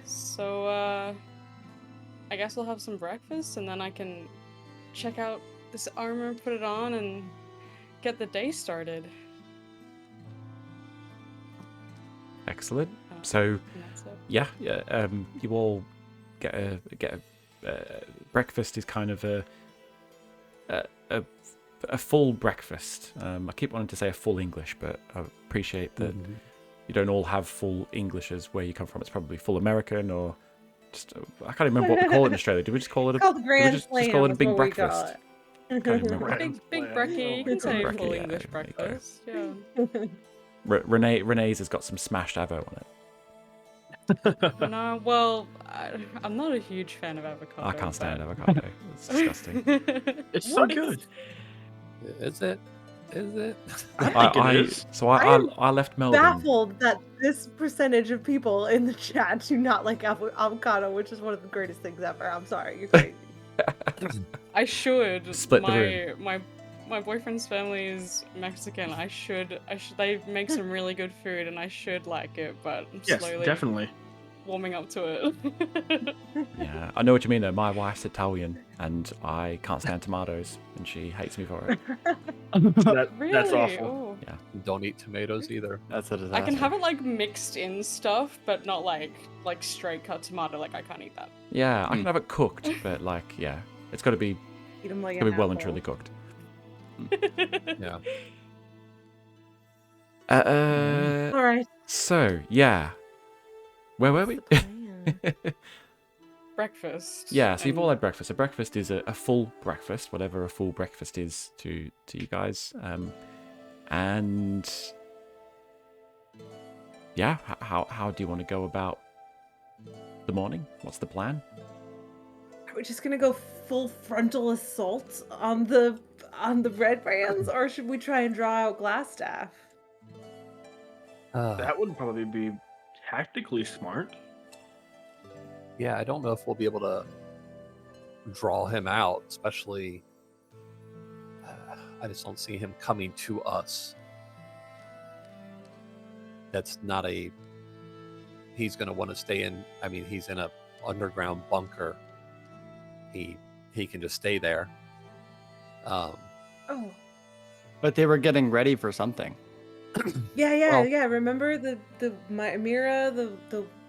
So I guess we'll have some breakfast and then I can check out this armor, put it on, and get the day started. Excellent. So And that's it. yeah. You all get a breakfast is kind of a full breakfast. I keep wanting to say a full English, but I appreciate that you don't all have full English as where you come from. It's probably full American or just I can't remember what we call it in Australia. Do we just call it a? It's called Grand just Slam. call it a is big what we call breakfast? it. Can't remember. Big Plan. brekkie. You can say brekkie, full yeah, English there you go. breakfast. Yeah. Renee's has got some smashed avo on it. No, well, I'm not a huge fan of avocado. I can't stand but- avocado. It's disgusting. It's so What? good. Is it? Is it? I think it is. So I'm I left Melbourne. Baffled that this percentage of people in the chat do not like avocado, which is one of the greatest things ever. I'm sorry, you're crazy. I should. Split the room. My boyfriend's family is Mexican. I should. They make some really good food, and I should like it. But I'm Yes, slowly definitely. warming up to it. Yeah, I know what you mean though. My wife's Italian, and I can't stand tomatoes, and she hates me for it. Really? That's awful. Oh. Don't eat tomatoes either. That's a disaster. I can have it like mixed in stuff, but not like straight cut tomato. Like I can't eat that. Yeah, I can have it cooked, but like, yeah, it's got to be Eat 'em like well an and apple. truly cooked. Yeah. All right. So yeah, where were we? Breakfast. Yeah, so you've all and- had breakfast. A breakfast is a full breakfast, whatever a full breakfast is to you guys. And yeah, how do you want to go about the morning? What's the plan? Are we just gonna go full frontal assault on the red brands, or should we try and draw out Glassstaff? That would probably be tactically smart. Yeah, I don't know if we'll be able to draw him out, especially. I just don't see him coming to us. That's not a. He's going to want to stay in. I mean, he's in a underground bunker. He can just stay there. Oh, But they were getting ready for something. yeah. Well- Remember my Amira,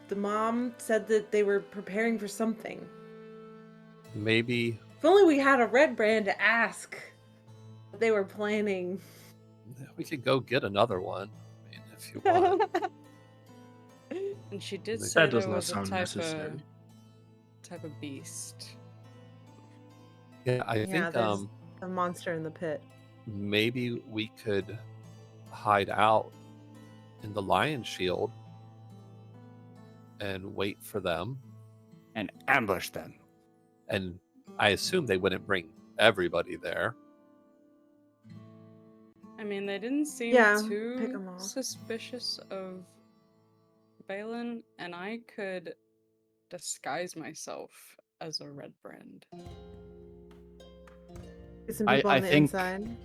the mom said that they were preparing for something. Maybe If only we had a red brand to ask what they were planning. we could go get another one. I mean, if you want. And she did That say does there not was a sound type necessary. of beast. Yeah, I Yeah, think there's a monster in the pit. maybe we could hide out in the lion shield and wait for them. And ambush them. And I assume they wouldn't bring everybody there. I mean, they didn't seem Yeah, pick too 'em off. suspicious of Valen, and I could disguise myself as a red brand. Get some I- people I on the think- inside.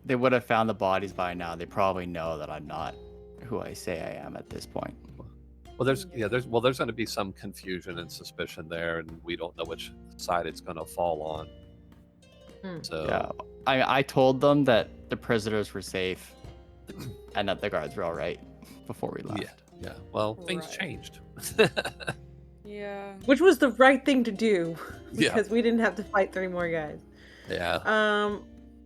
They would have found the bodies by now. They probably know that I'm not who I say I am at this point. Well, there's going to be some confusion and suspicion there, and we don't know which side it's going to fall on. Hmm. So Yeah. I told them that the prisoners were safe and that the guards were all right before we left. yeah. Well, things Right. changed. Yeah. Which was the right thing to do Yeah. because we didn't have to fight 3 more guys. Yeah.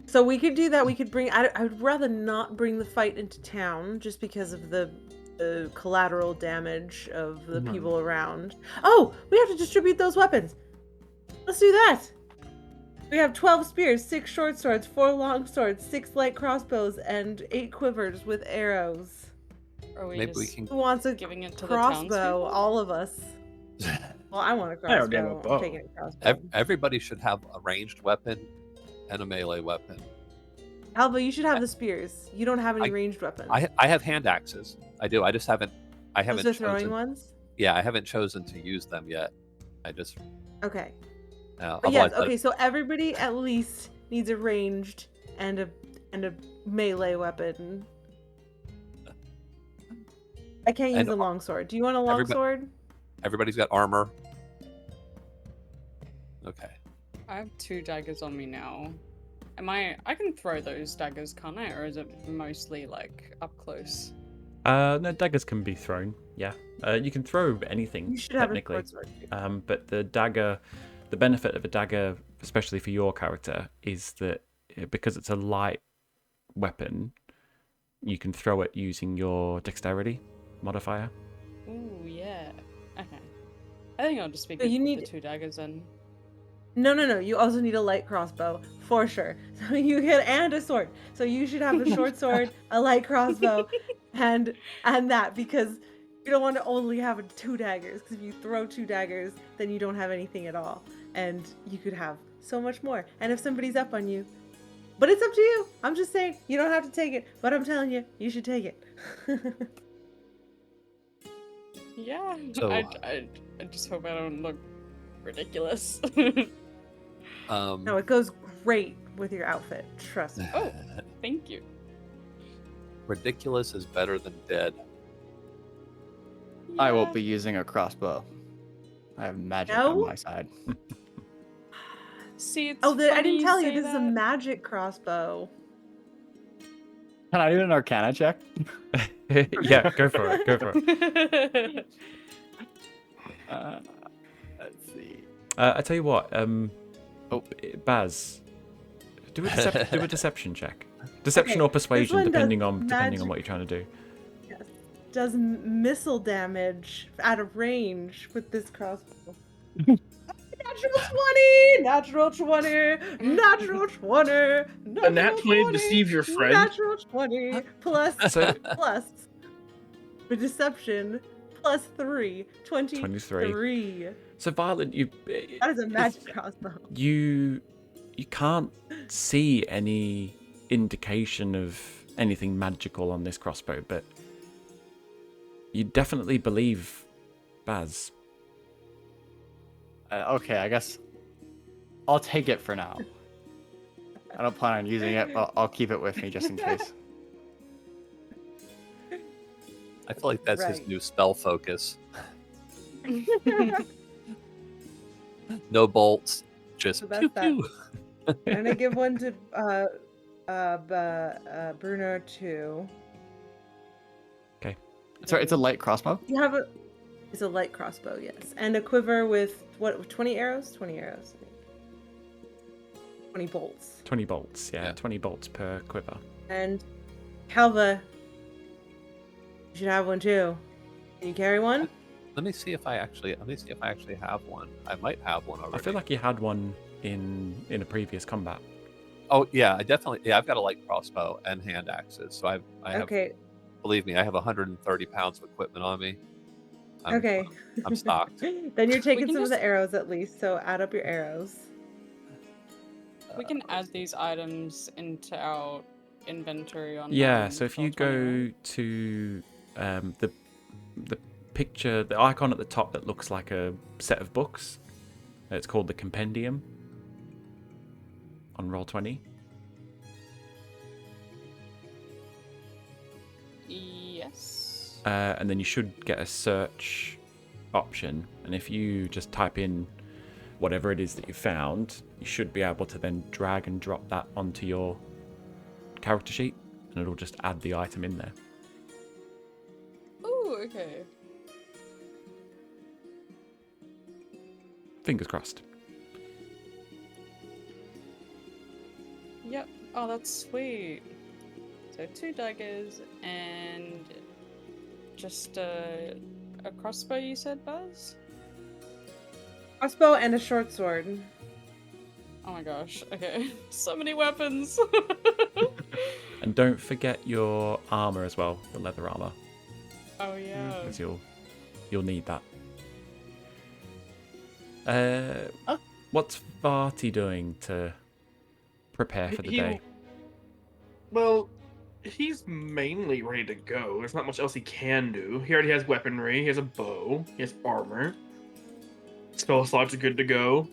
So we could do that. We could bring. I would rather not bring the fight into town just because of the collateral damage of the people around. Oh, we have to distribute those weapons. Let's do that. We have 12 spears, 6 short swords, 4 long swords, 6 light crossbows, and 8 quivers with arrows. Are we Maybe we just can. Who wants a giving it to the crossbow? townspeople? All of us. Well, I want a I already have a crossbow. bow. I'm taking a crossbow. Everybody should have a ranged weapon and a melee weapon. Alva, you should have the spears. You don't have any ranged weapons. I have hand axes. I do. I just haven't. I haven't Those are throwing chosen. ones? Yeah, I haven't chosen to use them yet. I just. Okay. Uh, But yes, otherwise, okay, so everybody at least needs a ranged and a melee weapon. I can't use And a longsword. Do you want a longsword? everybody's got armor. Okay. I have 2 daggers on me now. I can throw those daggers, can't I? Or is it mostly like up close? No, daggers can be thrown. Yeah, you can throw anything You should have a technically. short sword. But the dagger, the benefit of a dagger, especially for your character, is that because it's a light weapon, you can throw it using your dexterity modifier. Ooh, yeah. Okay. I think I'll just be So good you with need- the 2 daggers then. No. You also need a light crossbow for sure. So you get and a sword. So you should have a short sword, a light crossbow, and that because You don't want to only have 2 daggers, because if you throw 2 daggers, then you don't have anything at all. And you could have so much more. And if somebody's up on you, but it's up to you. I'm just saying, you don't have to take it, but I'm telling you, you should take it. Yeah, So- I just hope I don't look ridiculous. No, it goes great with your outfit. Trust me. Oh. Thank you. Ridiculous is better than dead. I won't be using a crossbow. I have magic No? on my side. See, it's Oh, I funny didn't tell you, say this is a that. magic crossbow. Can I do an Arcana check? Yeah, go for it. Go for it. Let's see. I tell you what. Baz, do a deception check. Deception Okay, or persuasion, one does depending on magic- what you're trying to do. Does missile damage out of range with this crossbow. Natural 20! Natural 20! A nat 20 to deceive your friend. Natural 20 plus So- plus the deception plus 3. 23. So Valen, you That is a magic crossbow. you can't see any indication of anything magical on this crossbow, but you definitely believe Baz. Okay, I guess I'll take it for now. I don't plan on using it, but I'll keep it with me just in case. I feel like that's his Right. new spell focus. No bolts, just So that's pew that. pew. I'm gonna give one to Bruenor too. Sorry, it's a light crossbow? You have a. It's a light crossbow, yes, and a quiver with what? 20 arrows? 20 arrows. I think. 20 bolts. 20 bolts, yeah, Yeah. 20 bolts per quiver. And Calva, you should have one too. Can you carry one? Let me see if I actually have one. I might have one already. I feel like you had one in a previous combat. Oh yeah, I've got a light crossbow and hand axes. So I have Okay. believe me, I have 130 pounds of equipment on me. Okay. I'm stocked. Then you're taking can some of just- the arrows at least, so add up your arrows. We can add these items into our inventory on. Yeah, so if you Roll20, go right? to the picture, the icon at the top that looks like a set of books, it's called the Compendium on Roll20. Yes. And then you should get a search option, and if you just type in whatever it is that you found, you should be able to then drag and drop that onto your character sheet, and it'll just add the item in there. Oh, okay. Fingers crossed. Yep. Oh, that's sweet. So 2 daggers and just a crossbow, you said, Buzz? Crossbow and a short sword. Oh my gosh. Okay. So many weapons. And don't forget your armor as well, the leather armor, Oh yeah. because you'll need that. What's Varty doing to prepare for the day? Well, he's mainly ready to go. There's not much else he can do. He already has weaponry. He has a bow. He has armor. Spell slots are good to go.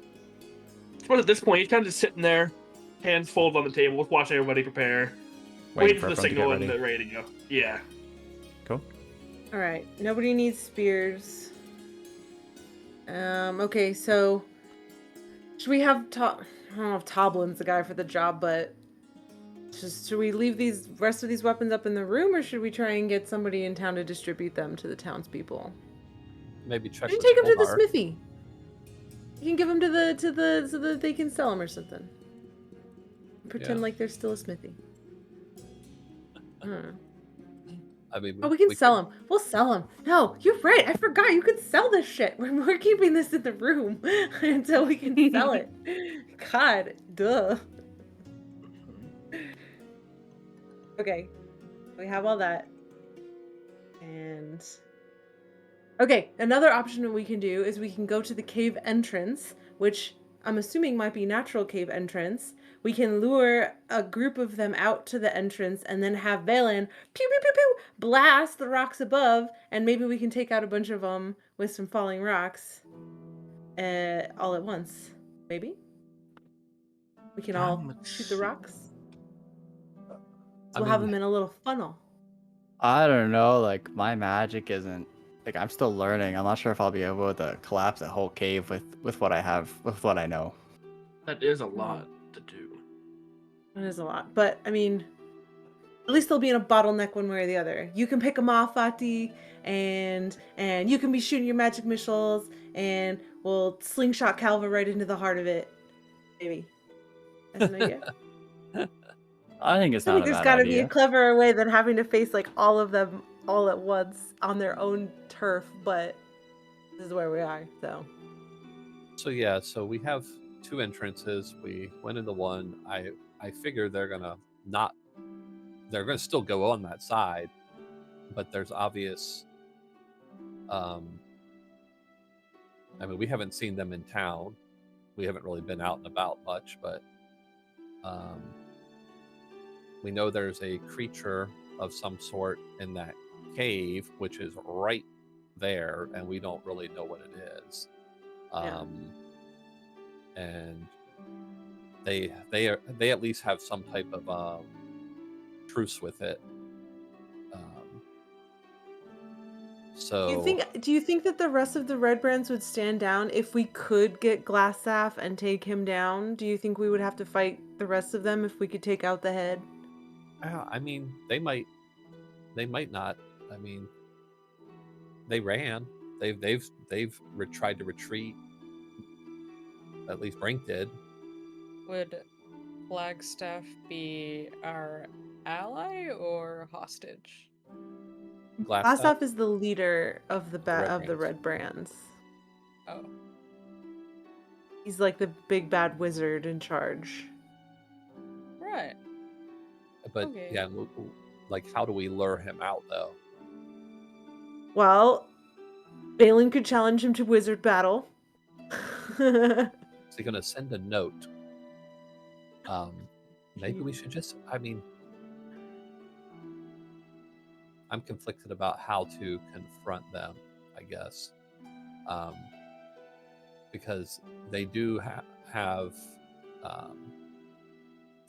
I suppose at this point, he's kind of just sitting there, hands folded on the table, watching everybody prepare, waiting for the everyone to get signal and ready. they're ready to go. Yeah. Cool. Alright, nobody needs spears. Okay, so should we have I don't know if Toblin's the guy for the job, but should we leave these rest of these weapons up in the room, or should we try and get somebody in town to distribute them to the townspeople? Maybe check. You with can take them to the Omar. smithy. You can give them to the so that they can sell them or something. Pretend Yeah. like there's still a smithy. I mean, Oh, we can sell them. We'll sell them. No, you're right. I forgot. You can sell this shit. We're keeping this in the room until we can sell it. God, duh. Okay, we have all that, and Okay, another option that we can do is we can go to the cave entrance, which I'm assuming might be natural cave entrance. We can lure a group of them out to the entrance and then have Valen pew pew pew pew blast the rocks above, and maybe we can take out a bunch of them with some falling rocks, all at once. Maybe we can all shoot the rocks. So we'll have them in a little funnel. I don't know. Like my magic isn't. Like I'm still learning. I'm not sure if I'll be able to collapse a whole cave with what I have, with what I know. That is a lot to do. It is a lot, but I mean, at least they'll be in a bottleneck one way or the other. You can pick them off, Fati, and you can be shooting your magic missiles, and we'll slingshot Calva right into the heart of it. Maybe. That's an idea. I think it's I not think a there's bad got to be idea. a cleverer way than having to face like all of them all at once on their own turf, but this is where we are, so. So we have 2 entrances. We went into one. I figure they're gonna still go on that side, but there's obvious. I mean, we haven't seen them in town. We haven't really been out and about much, but we know there's a creature of some sort in that cave, which is right there, and we don't really know what it is. And they at least have some type of truce with it. So Do you think that the rest of the Red Brands would stand down if we could get Glassstaff and take him down? Do you think we would have to fight the rest of them if we could take out the head? I mean, they might not. I mean, they ran. They've tried to retreat. At least Brink did. Would Flagstaff be our ally or hostage? Glassstaff is the leader of the Brands. Red Brands. Oh. He's like the big bad wizard in charge. Right. But Okay. yeah, like how do we lure him out though? Well, Valen could challenge him to wizard battle. Is he gonna send a note? Maybe we should just. I mean, I'm conflicted about how to confront them. I guess, because they do have.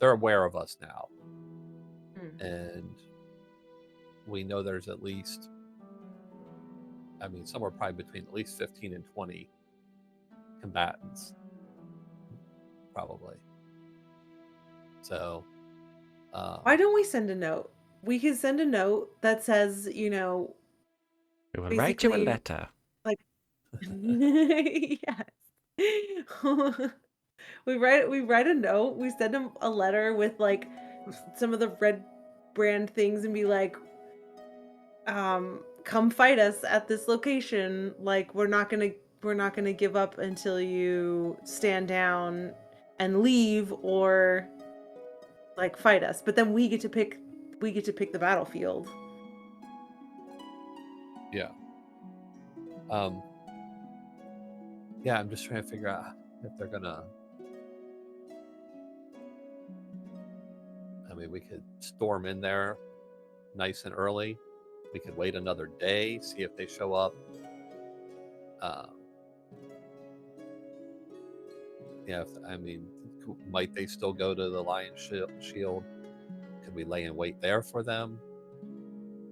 They're aware of us now, and we know there's at least. I mean, somewhere probably between at least 15 and 20 combatants, probably. So, why don't we send a note? We can send a note that says, We will write you a basically, letter. like, yes. we write a note. We send them a letter with like some of the Red Brand things and be like, come fight us at this location. Like we're not gonna give up until you stand down and leave or like fight us. But then we get to pick the battlefield. yeah. Yeah, I'm just trying to figure out if they're gonna. I mean, we could storm in there nice and early. We could wait another day, see if they show up. Yeah, I mean, might they still go to the Lion Shield? Could we lay in wait there for them?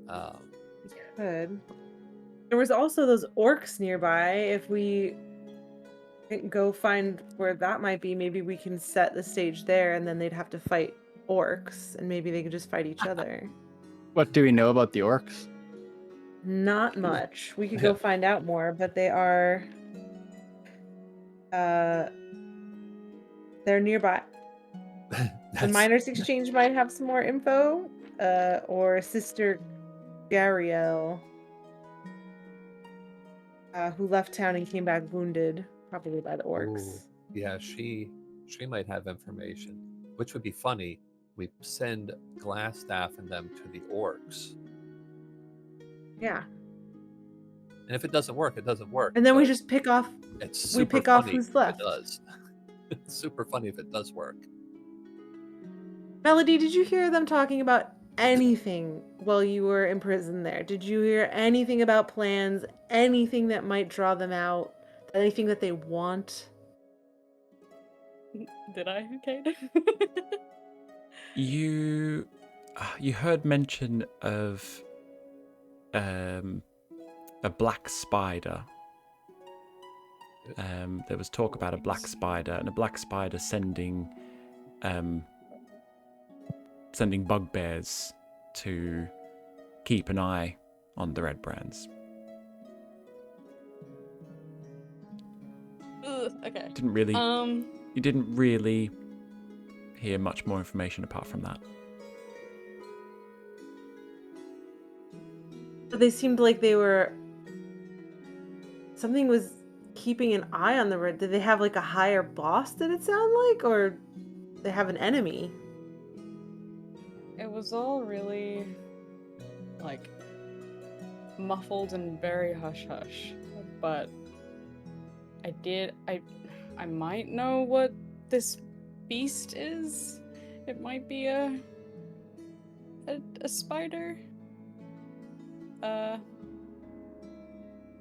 We could. There was also those orcs nearby. If we go find where that might be, maybe we can set the stage there, and then they'd have to fight orcs, and maybe they could just fight each other. What do we know about the orcs? Not much. We could go find out more, but they are they're nearby. The Miners Exchange might have some more info, or Sister Gariel, who left town and came back wounded, probably by the orcs. Ooh, yeah, she might have information, which would be funny. We send Glassstaff and them to the orcs. Yeah. And if it doesn't work, it doesn't work. And then we but just pick off. it's super pick off funny who's if left. It does. It's super funny if it does work. Melody, did you hear them talking about anything while you were in prison there? Did you hear anything about plans? Anything that might draw them out? Anything that they want? Did I, Kate? You heard mention of a black spider. There was talk about a black spider, and a black spider sending bugbears to keep an eye on the Red Brands. Okay. You didn't really hear much more information apart from that. But they seemed like they were. Something was keeping an eye on the Red. Did they have like a higher boss? Did it sound like, or they have an enemy? It was all really, like, muffled and very hush-hush. But I might know what this beast is. It might be a spider.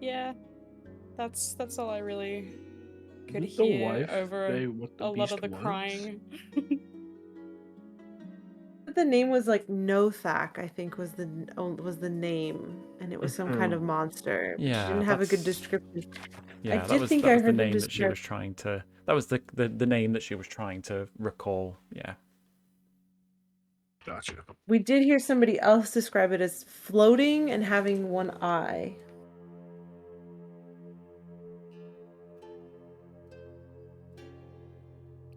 Yeah. That's all I really could Didn't the hear wife over say what the a lot beast of the was? crying. The name was like Nothak, I think was the name, and it was some kind of monster. Yeah, She didn't have a good that's- description. Yeah, I that was think the I heard name them that she was trying to. That was the name that she was trying to recall. Yeah. Gotcha. We did hear somebody else describe it as floating and having one eye.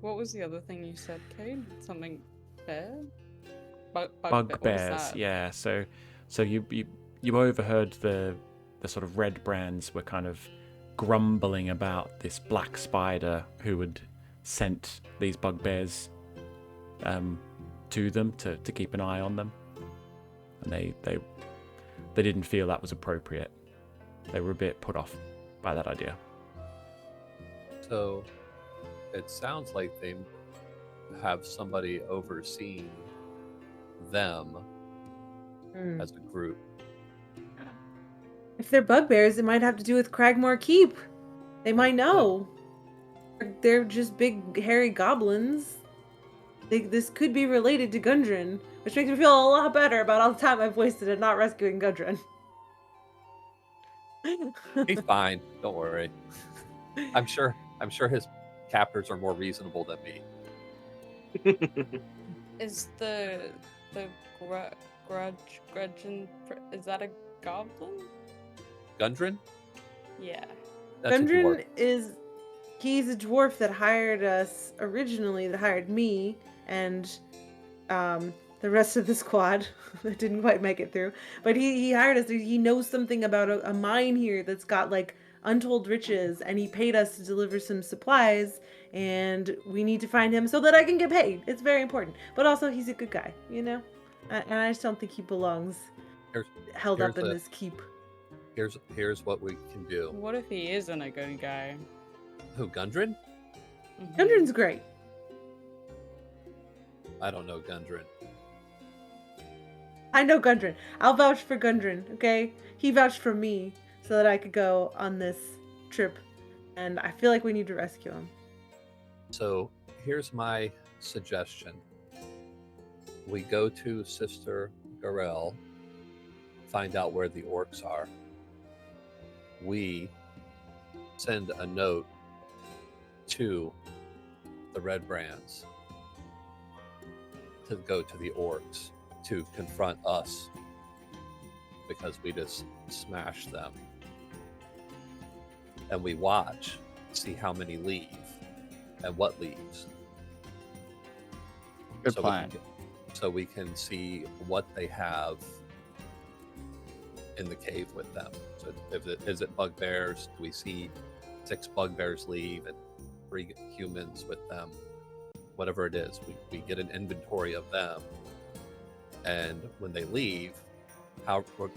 What was the other thing you said, Kate? Something bear? Bugbears. What is that? Yeah. So you overheard the sort of Red Brands were kind of grumbling about this black spider who had sent these bugbears to them to keep an eye on them, and they didn't feel that was appropriate. They were a bit put off by that idea. So it sounds like they have somebody overseeing them as a group. If they're bugbears, it might have to do with Cragmore Keep. They might know. They're just big, hairy goblins. This could be related to Gundren, which makes me feel a lot better about all the time I've wasted at not rescuing Gundren. He's fine. Don't worry. I'm sure his captors are more reasonable than me. Is the Grudgeon, is that a goblin? Gundren? Yeah. That's a dwarf. Gundren he's a dwarf that hired us originally, that hired me and the rest of the squad that didn't quite make it through. But he hired us. He knows something about a mine here that's got like untold riches, and he paid us to deliver some supplies, and we need to find him so that I can get paid. It's very important. But also he's a good guy, you know? And I just don't think he belongs held up in this keep. Here's what we can do. What if he isn't a good guy? Who, Gundren? Mhm. Gundren's great. I don't know Gundren. I know Gundren. I'll vouch for Gundren, okay? He vouched for me so that I could go on this trip, and I feel like we need to rescue him. So here's my suggestion. We go to Sister Garel, find out where the orcs are. We send a note to the Red Brands to go to the orcs to confront us because we just smashed them. And we watch, see how many leave and what leaves. Good plan. So we can see what they have in the cave with them. So is it bugbears? Do we see 6 bugbears leave and 3 humans with them? Whatever it is, we get an inventory of them. And when they leave, we'll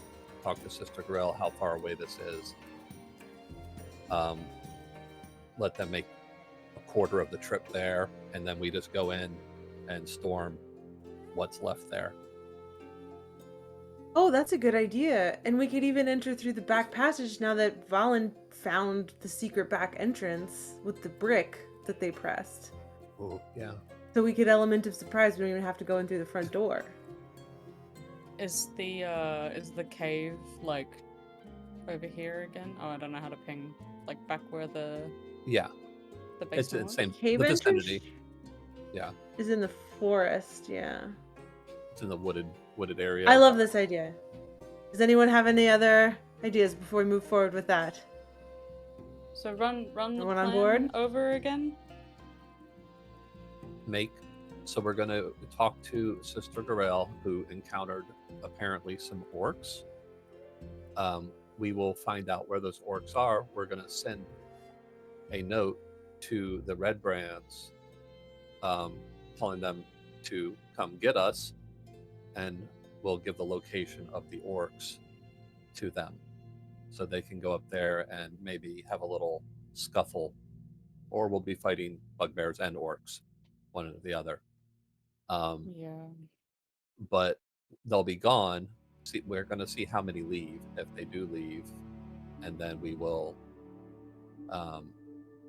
talk to Sister Grell how far away this is, let them make a quarter of the trip there, and then we just go in and storm what's left there. Oh, that's a good idea. And we could even enter through the back passage now that Valen found the secret back entrance with the brick that they pressed. Ooh, yeah. So we could element of surprise. We don't even have to go in through the front door. Is the cave like over here again? Oh, I don't know how to ping. Like back where the Yeah. basement It's was? same Cave the entrance? vicinity. Yeah. Is in the forest, yeah. It's in the wooded area. I love this idea. Does anyone have any other ideas before we move forward with that? So run the Everyone on plan board? over again. So we're going to talk to Sister Garel, who encountered apparently some orcs. We will find out where those orcs are. We're going to send a note to the Red Brands, telling them to come get us, and we'll give the location of the orcs to them, so they can go up there and maybe have a little scuffle, or we'll be fighting bugbears and orcs, one or the other. Yeah. But they'll be gone. We're going to see how many leave, if they do leave, and then we will,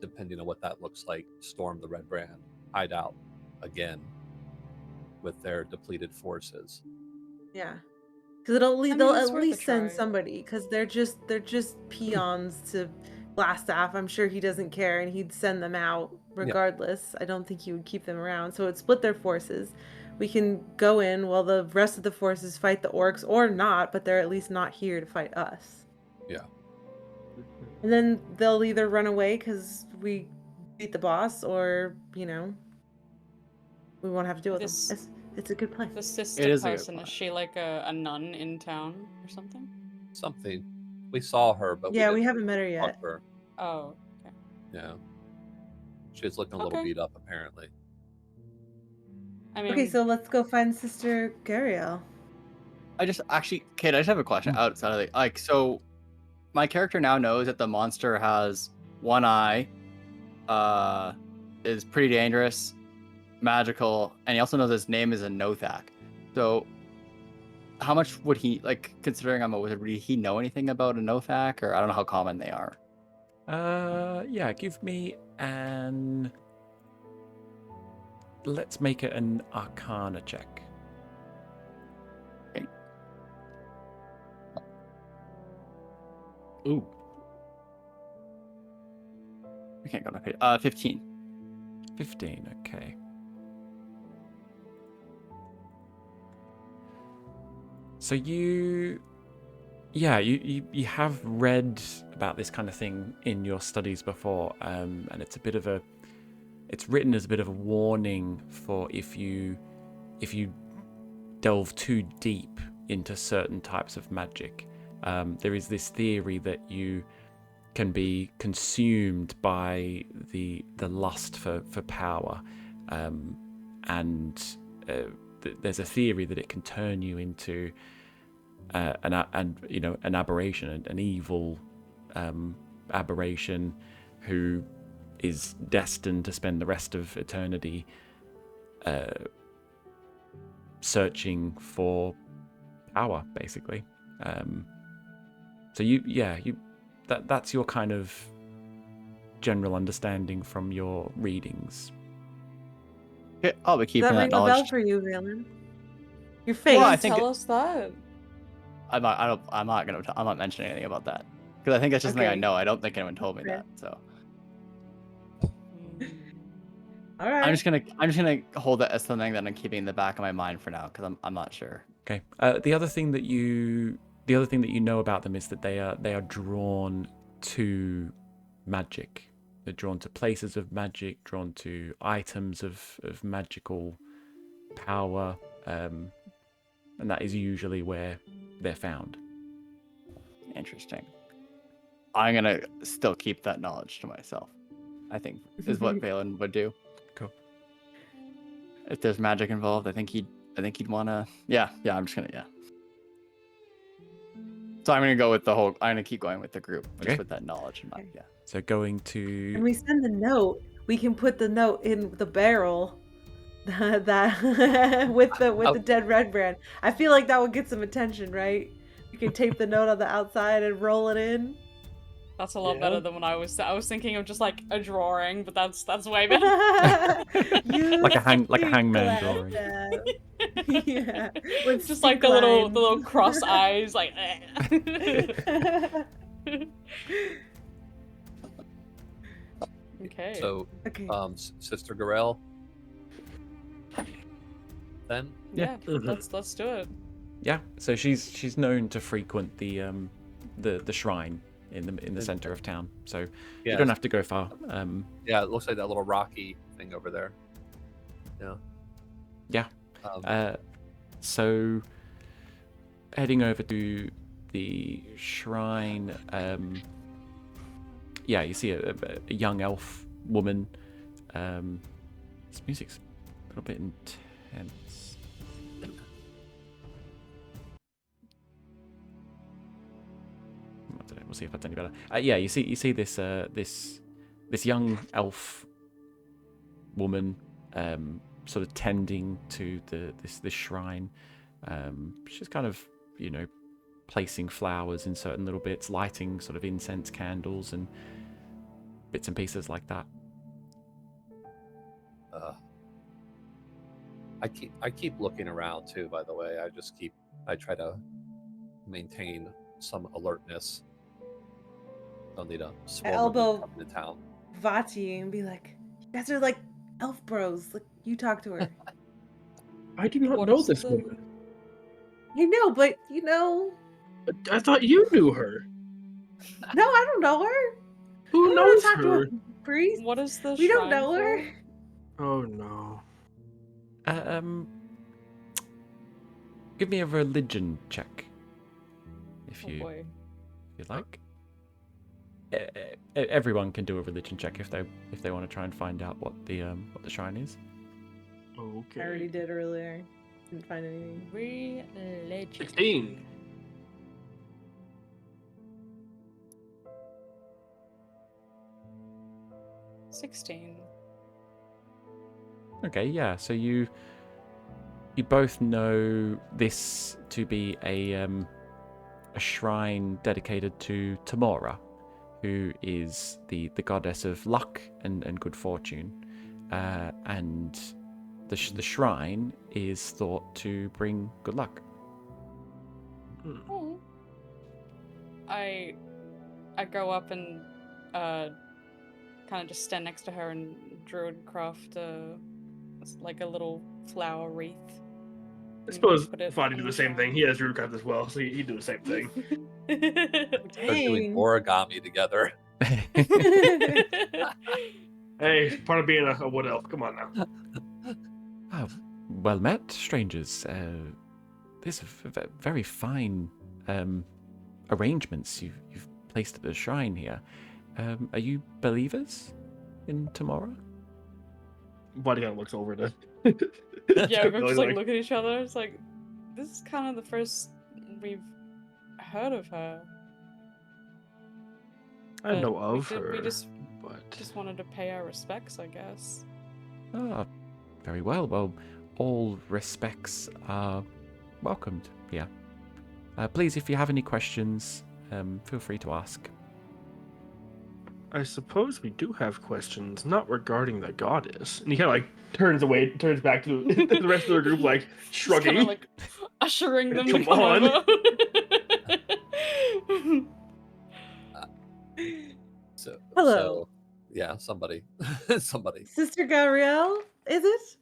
depending on what that looks like, storm the Red Brand hideout again with their depleted forces. Yeah. Because they'll it's at worth a least send try. somebody, because they're just peons to Glastaff. I'm sure he doesn't care, and he'd send them out regardless. I don't think he would keep them around. So it'd split their forces. We can go in while the rest of the forces fight the orcs, or not, but they're at least not here to fight us. Yeah. And then they'll either run away because we beat the boss, or, we won't have to deal with them. It's a good plan. The sister It is a good person, plan. is she like a nun in town or something? Something. We saw her, but Yeah, we we haven't met her talk yet. to her. Oh, okay. Yeah. She's looking a little Okay. beat up, apparently. I mean, Okay, so let's go find Sister Gariel. Kate, I just have a question outside of so my character now knows that the monster has one eye, is pretty dangerous, magical, and he also knows his name is a Nothak. So how much would he, considering I'm a wizard, would he know anything about a Nothak, or I don't know how common they are? Yeah, give me an... Let's make it an Arcana check. Okay. Ooh. I can't go to page. 15. 15, okay. So you have read about this kind of thing in your studies before, and it's written as a bit of a warning for if you delve too deep into certain types of magic. There is this theory that you can be consumed by the lust for power, and there's a theory that it can turn you into an aberration, an evil aberration who is destined to spend the rest of eternity searching for power, basically. So that's your kind of general understanding from your readings. Okay, I'll be Does keeping that that ring a bell knowledge. for you, Valen? Your face. Well, I think tell us that. I'm not mentioning anything about that because I think that's just something I Okay. know. I don't think anyone told me Okay. that. So All right. I'm just gonna hold that as something that I'm keeping in the back of my mind for now because I'm not sure. Okay. The other thing that you know about them is that they are drawn to magic. They're drawn to places of magic, drawn to items of magical power, and that is usually where they're found. Interesting. I'm gonna still keep that knowledge to myself. I think is what Valen would do. Cool. If there's magic involved, I think he'd want to. Yeah. I'm just gonna. So I'm gonna go with I'm gonna keep going with the group just Okay. with that knowledge in mind. Yeah. So going And to we send the note. We can put the note in the barrel. That with the dead red brand. I feel like that would get some attention, right? We could tape the note on the outside and roll it in. That's a lot Yeah. better than what I was thinking of just like a drawing, but that's way better. like a hangman drawing. Yeah. With Just like stick the lines. little cross eyes, like. Okay. So, Okay. Sister Garel. Then Yeah, Mhm. let's do it. Yeah. So she's known to frequent the shrine in the center of town. So yeah, you don't have to go far. yeah, it looks like that little rocky thing over there. Yeah. Yeah. Um, So heading over to the shrine, yeah, you see a young elf woman. This music's a little bit intense. I don't know, we'll see if that's any better. Yeah, you see this this young elf woman sort of tending to this shrine. She's kind of, you know, placing flowers in certain little bits, lighting sort of incense candles and bits and pieces like that. I keep looking around too. By the way, I try to maintain some alertness. Don't need a swarm of them elbow- coming to town. Vati and be like, you guys are like elf bros. Like, you talk to her. I do not What know is this the- woman. I know, but you know. I thought you knew her. No, I don't know her. Who I don't wanna knows talk to her? a priest. What is the We don't shrine know for? her. Oh no. Give me a religion check, if Oh you boy. like. Everyone can do a religion check if they want to try and find out what the shrine is. Okay. I already did earlier. Didn't find anything. Religion. 16. $16. Okay, yeah. So you both know this to be a shrine dedicated to Tamora, who is the goddess of luck and good fortune, and the shrine is thought to bring good luck. Oh. I go up and kind of just stand next to her and druidcraft like a little flower wreath. I suppose Put it Fadi on do the the same shrine. thing. He has Druidcraft as well, so he'd do the same thing. They're doing Dang. origami together. Hey, part of being a wood elf. Come on now. Oh, well met, strangers. These are very fine arrangements you've placed at the shrine here. Are you believers in Tamora? Buddy kind of looks over to. Yeah, we're just like Like, look at each other. It's like this is kind of the first we've heard of her. I know but of we her, We but just wanted to pay our respects, I guess. Ah, very well. Well, all respects are welcomed here. Please, if you have any questions, feel free to ask. I suppose we do have questions, not regarding the goddess. And he kind of like turns back to the rest of the group, like Just kind shrugging. of like ushering them to Come come on. over. So, Hello. So, yeah, somebody. Sister Gabrielle, is it?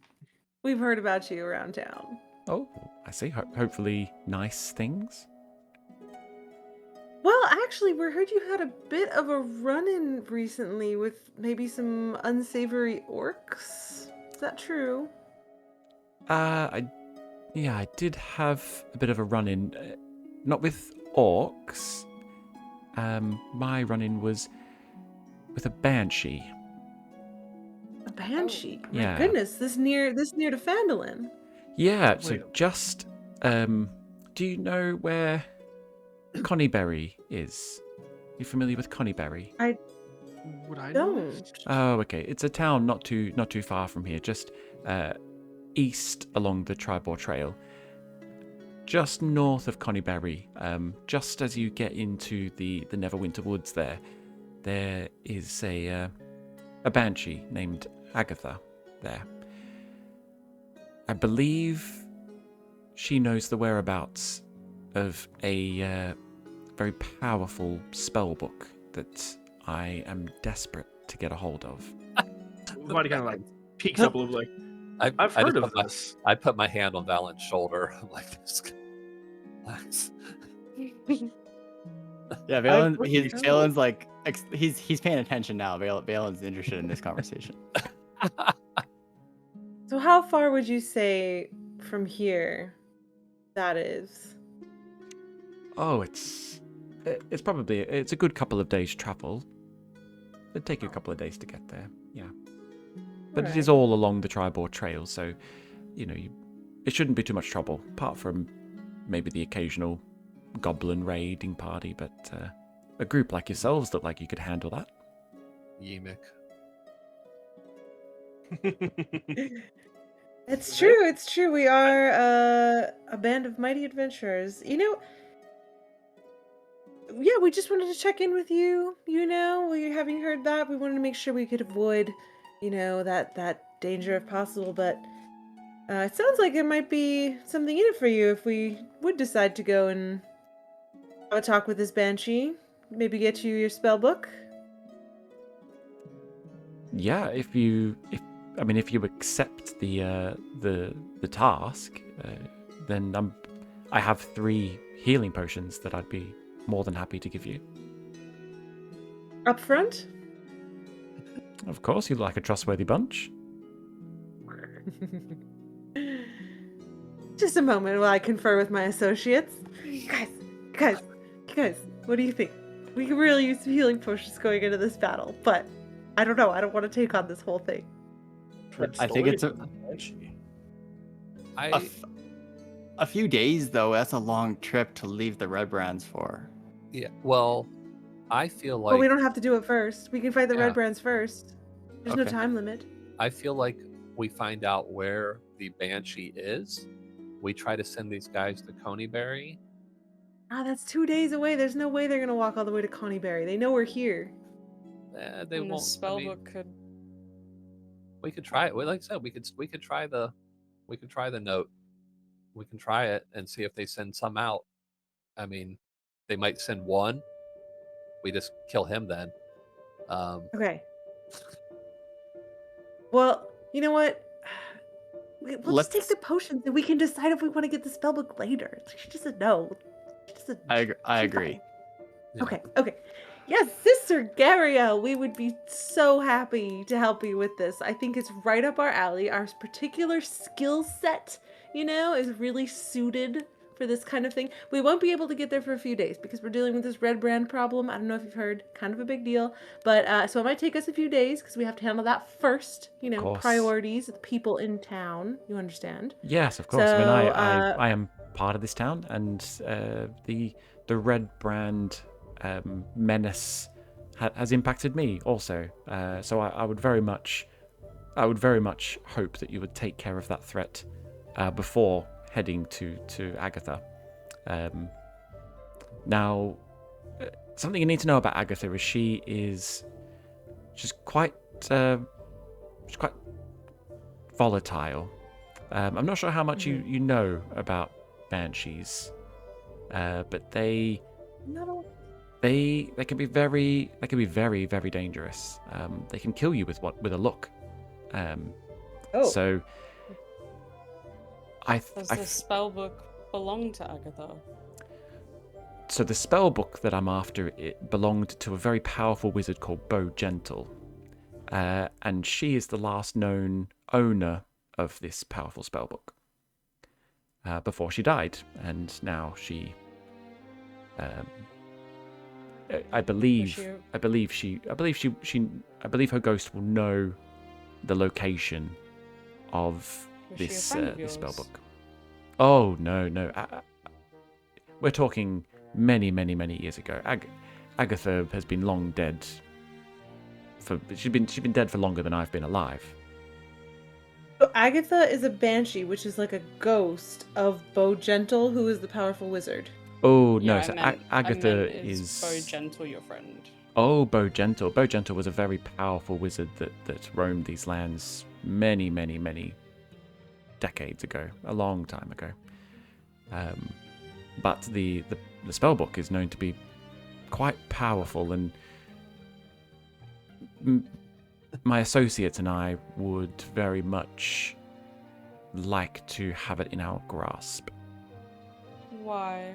We've heard about you around town. Oh, I see. Hopefully nice things. Well, actually, we heard you had a bit of a run-in recently with maybe some unsavory orcs. Is that true? I did have a bit of a run-in. Not with orcs. My run-in was with a banshee. A banshee. My Yeah. goodness, this near to Phandelver. Yeah, so Wait. just do you know where Connieberry is? You familiar with Connieberry? Would I know it? Don't. Oh, okay. It's a town not too far from here, just east along the Tribor Trail, just north of Connieberry. Just as you get into the Neverwinter Woods, there is a banshee named Agatha there. I believe she knows the whereabouts of a very powerful spell book that I am desperate to get a hold of. Somebody kind of like peeks up a little, like, I've heard of this. I put my hand on Valen's shoulder. I'm like, relax. Yeah, Valen's like he's paying attention now. Valen's interested in this conversation. So how far would you say from here that is? Oh, it's probably a good couple of days travel. It'd take you a couple of days to get there. Yeah. But it is all along the Tribor Trail, so, it shouldn't be too much trouble, apart from maybe the occasional goblin raiding party, but a group like yourselves look like you could handle that. Yemic. It's true. We are a band of mighty adventurers. Yeah, we just wanted to check in with you, having heard that. We wanted to make sure we could avoid, that danger if possible, but it sounds like there might be something in it for you if we would decide to go and have a talk with this banshee. Maybe get you your spell book. Yeah, if you accept the task, then I have 3 healing potions that I'd be more than happy to give you. Up front? Of course, you look like a trustworthy bunch. Just a moment while I confer with my associates. Guys, what do you think? We could really use some healing potions going into this battle, but I don't know. I don't want to take on this whole thing. I think it's a few days, though. That's a long trip to leave the Red Brands for. Yeah, well, I feel like... But we don't have to do it first. We can fight the Red Brands first. There's no time limit. I feel like we find out where the Banshee is. We try to send these guys to Coneyberry. That's 2 days away. There's no way they're going to walk all the way to Coneyberry. They know we're here. They won't. The spellbook could... We could try it. Like I said, we could try the note. We can try it and see if they send some out. I mean, they might send one. We just kill him then. Okay. Well, you know what? Let's take the potions and we can decide if we want to get the spellbook later. She just said no. I agree. Yeah. Okay. Yes, Sister Garia, we would be so happy to help you with this. I think it's right up our alley. Our particular skill set, is really suited for this kind of thing. We won't be able to get there for a few days because we're dealing with this red brand problem. I don't know if you've heard, kind of a big deal. But so it might take us a few days because we have to handle that first. Priorities, the people in town. You understand? Yes, of course. So, I am part of this town, and the red brand menace has impacted me also. So I would very much hope that you would take care of that threat before heading to Agatha. Now, something you need to know about Agatha is she's quite volatile. I'm not sure how much you know about banshees, but they can be very very dangerous. They can kill you with a look. So Does the spellbook belong to Agatha? So the spellbook that I'm after, it belonged to a very powerful wizard called Bo Gentle, and she is the last known owner of this powerful spellbook. Before she died, and now she, I believe her ghost will know the location of this spellbook. Oh no! We're talking many years ago. Agatha has been long dead. she's been dead for longer than I've been alive. So Agatha is a banshee, which is like a ghost of Bo Gentle, who is the powerful wizard. Oh no, Yeah, so I Agatha meant is Bo Gentle, your friend. Oh, Bo Gentle. Bo Gentle was a very powerful wizard that roamed these lands many, many, many decades ago, a long time ago. But the spellbook is known to be quite powerful, and my associates and I would very much like to have it in our grasp. Why?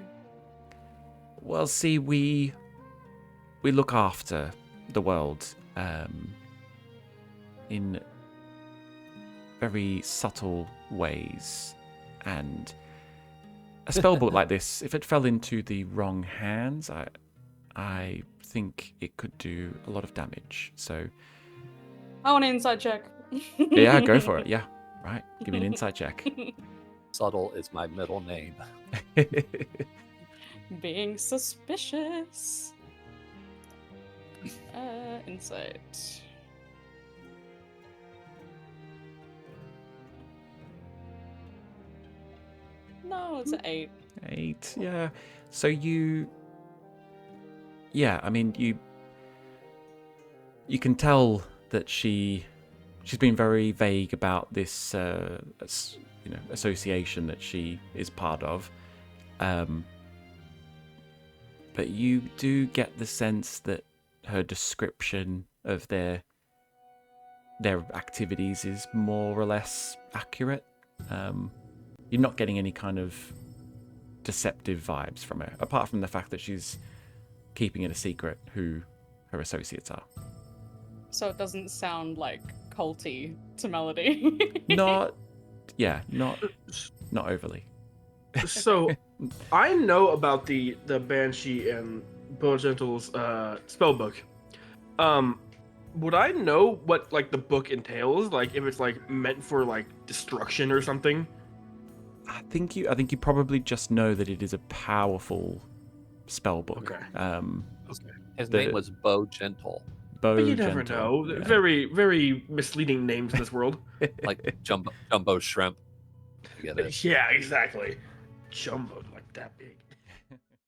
Well, see, we look after the world in very subtle ways, and a spellbook like this, if it fell into the wrong hands, I think it could do a lot of damage. So I want an inside check. yeah, go for it. Yeah, right. Give me an insight check. Subtle is my middle name. Being suspicious. Insight. No, it's an 8. 8, yeah. So yeah, I mean, you can tell that she's been very vague about this, association that she is part of. But you do get the sense that her description of their activities is more or less accurate. You're not getting any kind of deceptive vibes from her, apart from the fact that she's keeping it a secret who her associates are. So it doesn't sound like culty to Melody. Not overly. So, I know about the Banshee and Bo Gentle's spellbook. Would I know what like the book entails? Like if it's like meant for like destruction or something? I think you probably just know that it is a powerful spellbook. Okay. His name was Bo Gentle, Bo But you never Gentle, know. yeah. Very, very misleading names in this world. like jumbo shrimp. You get it? Yeah, exactly. Jumbo like that big.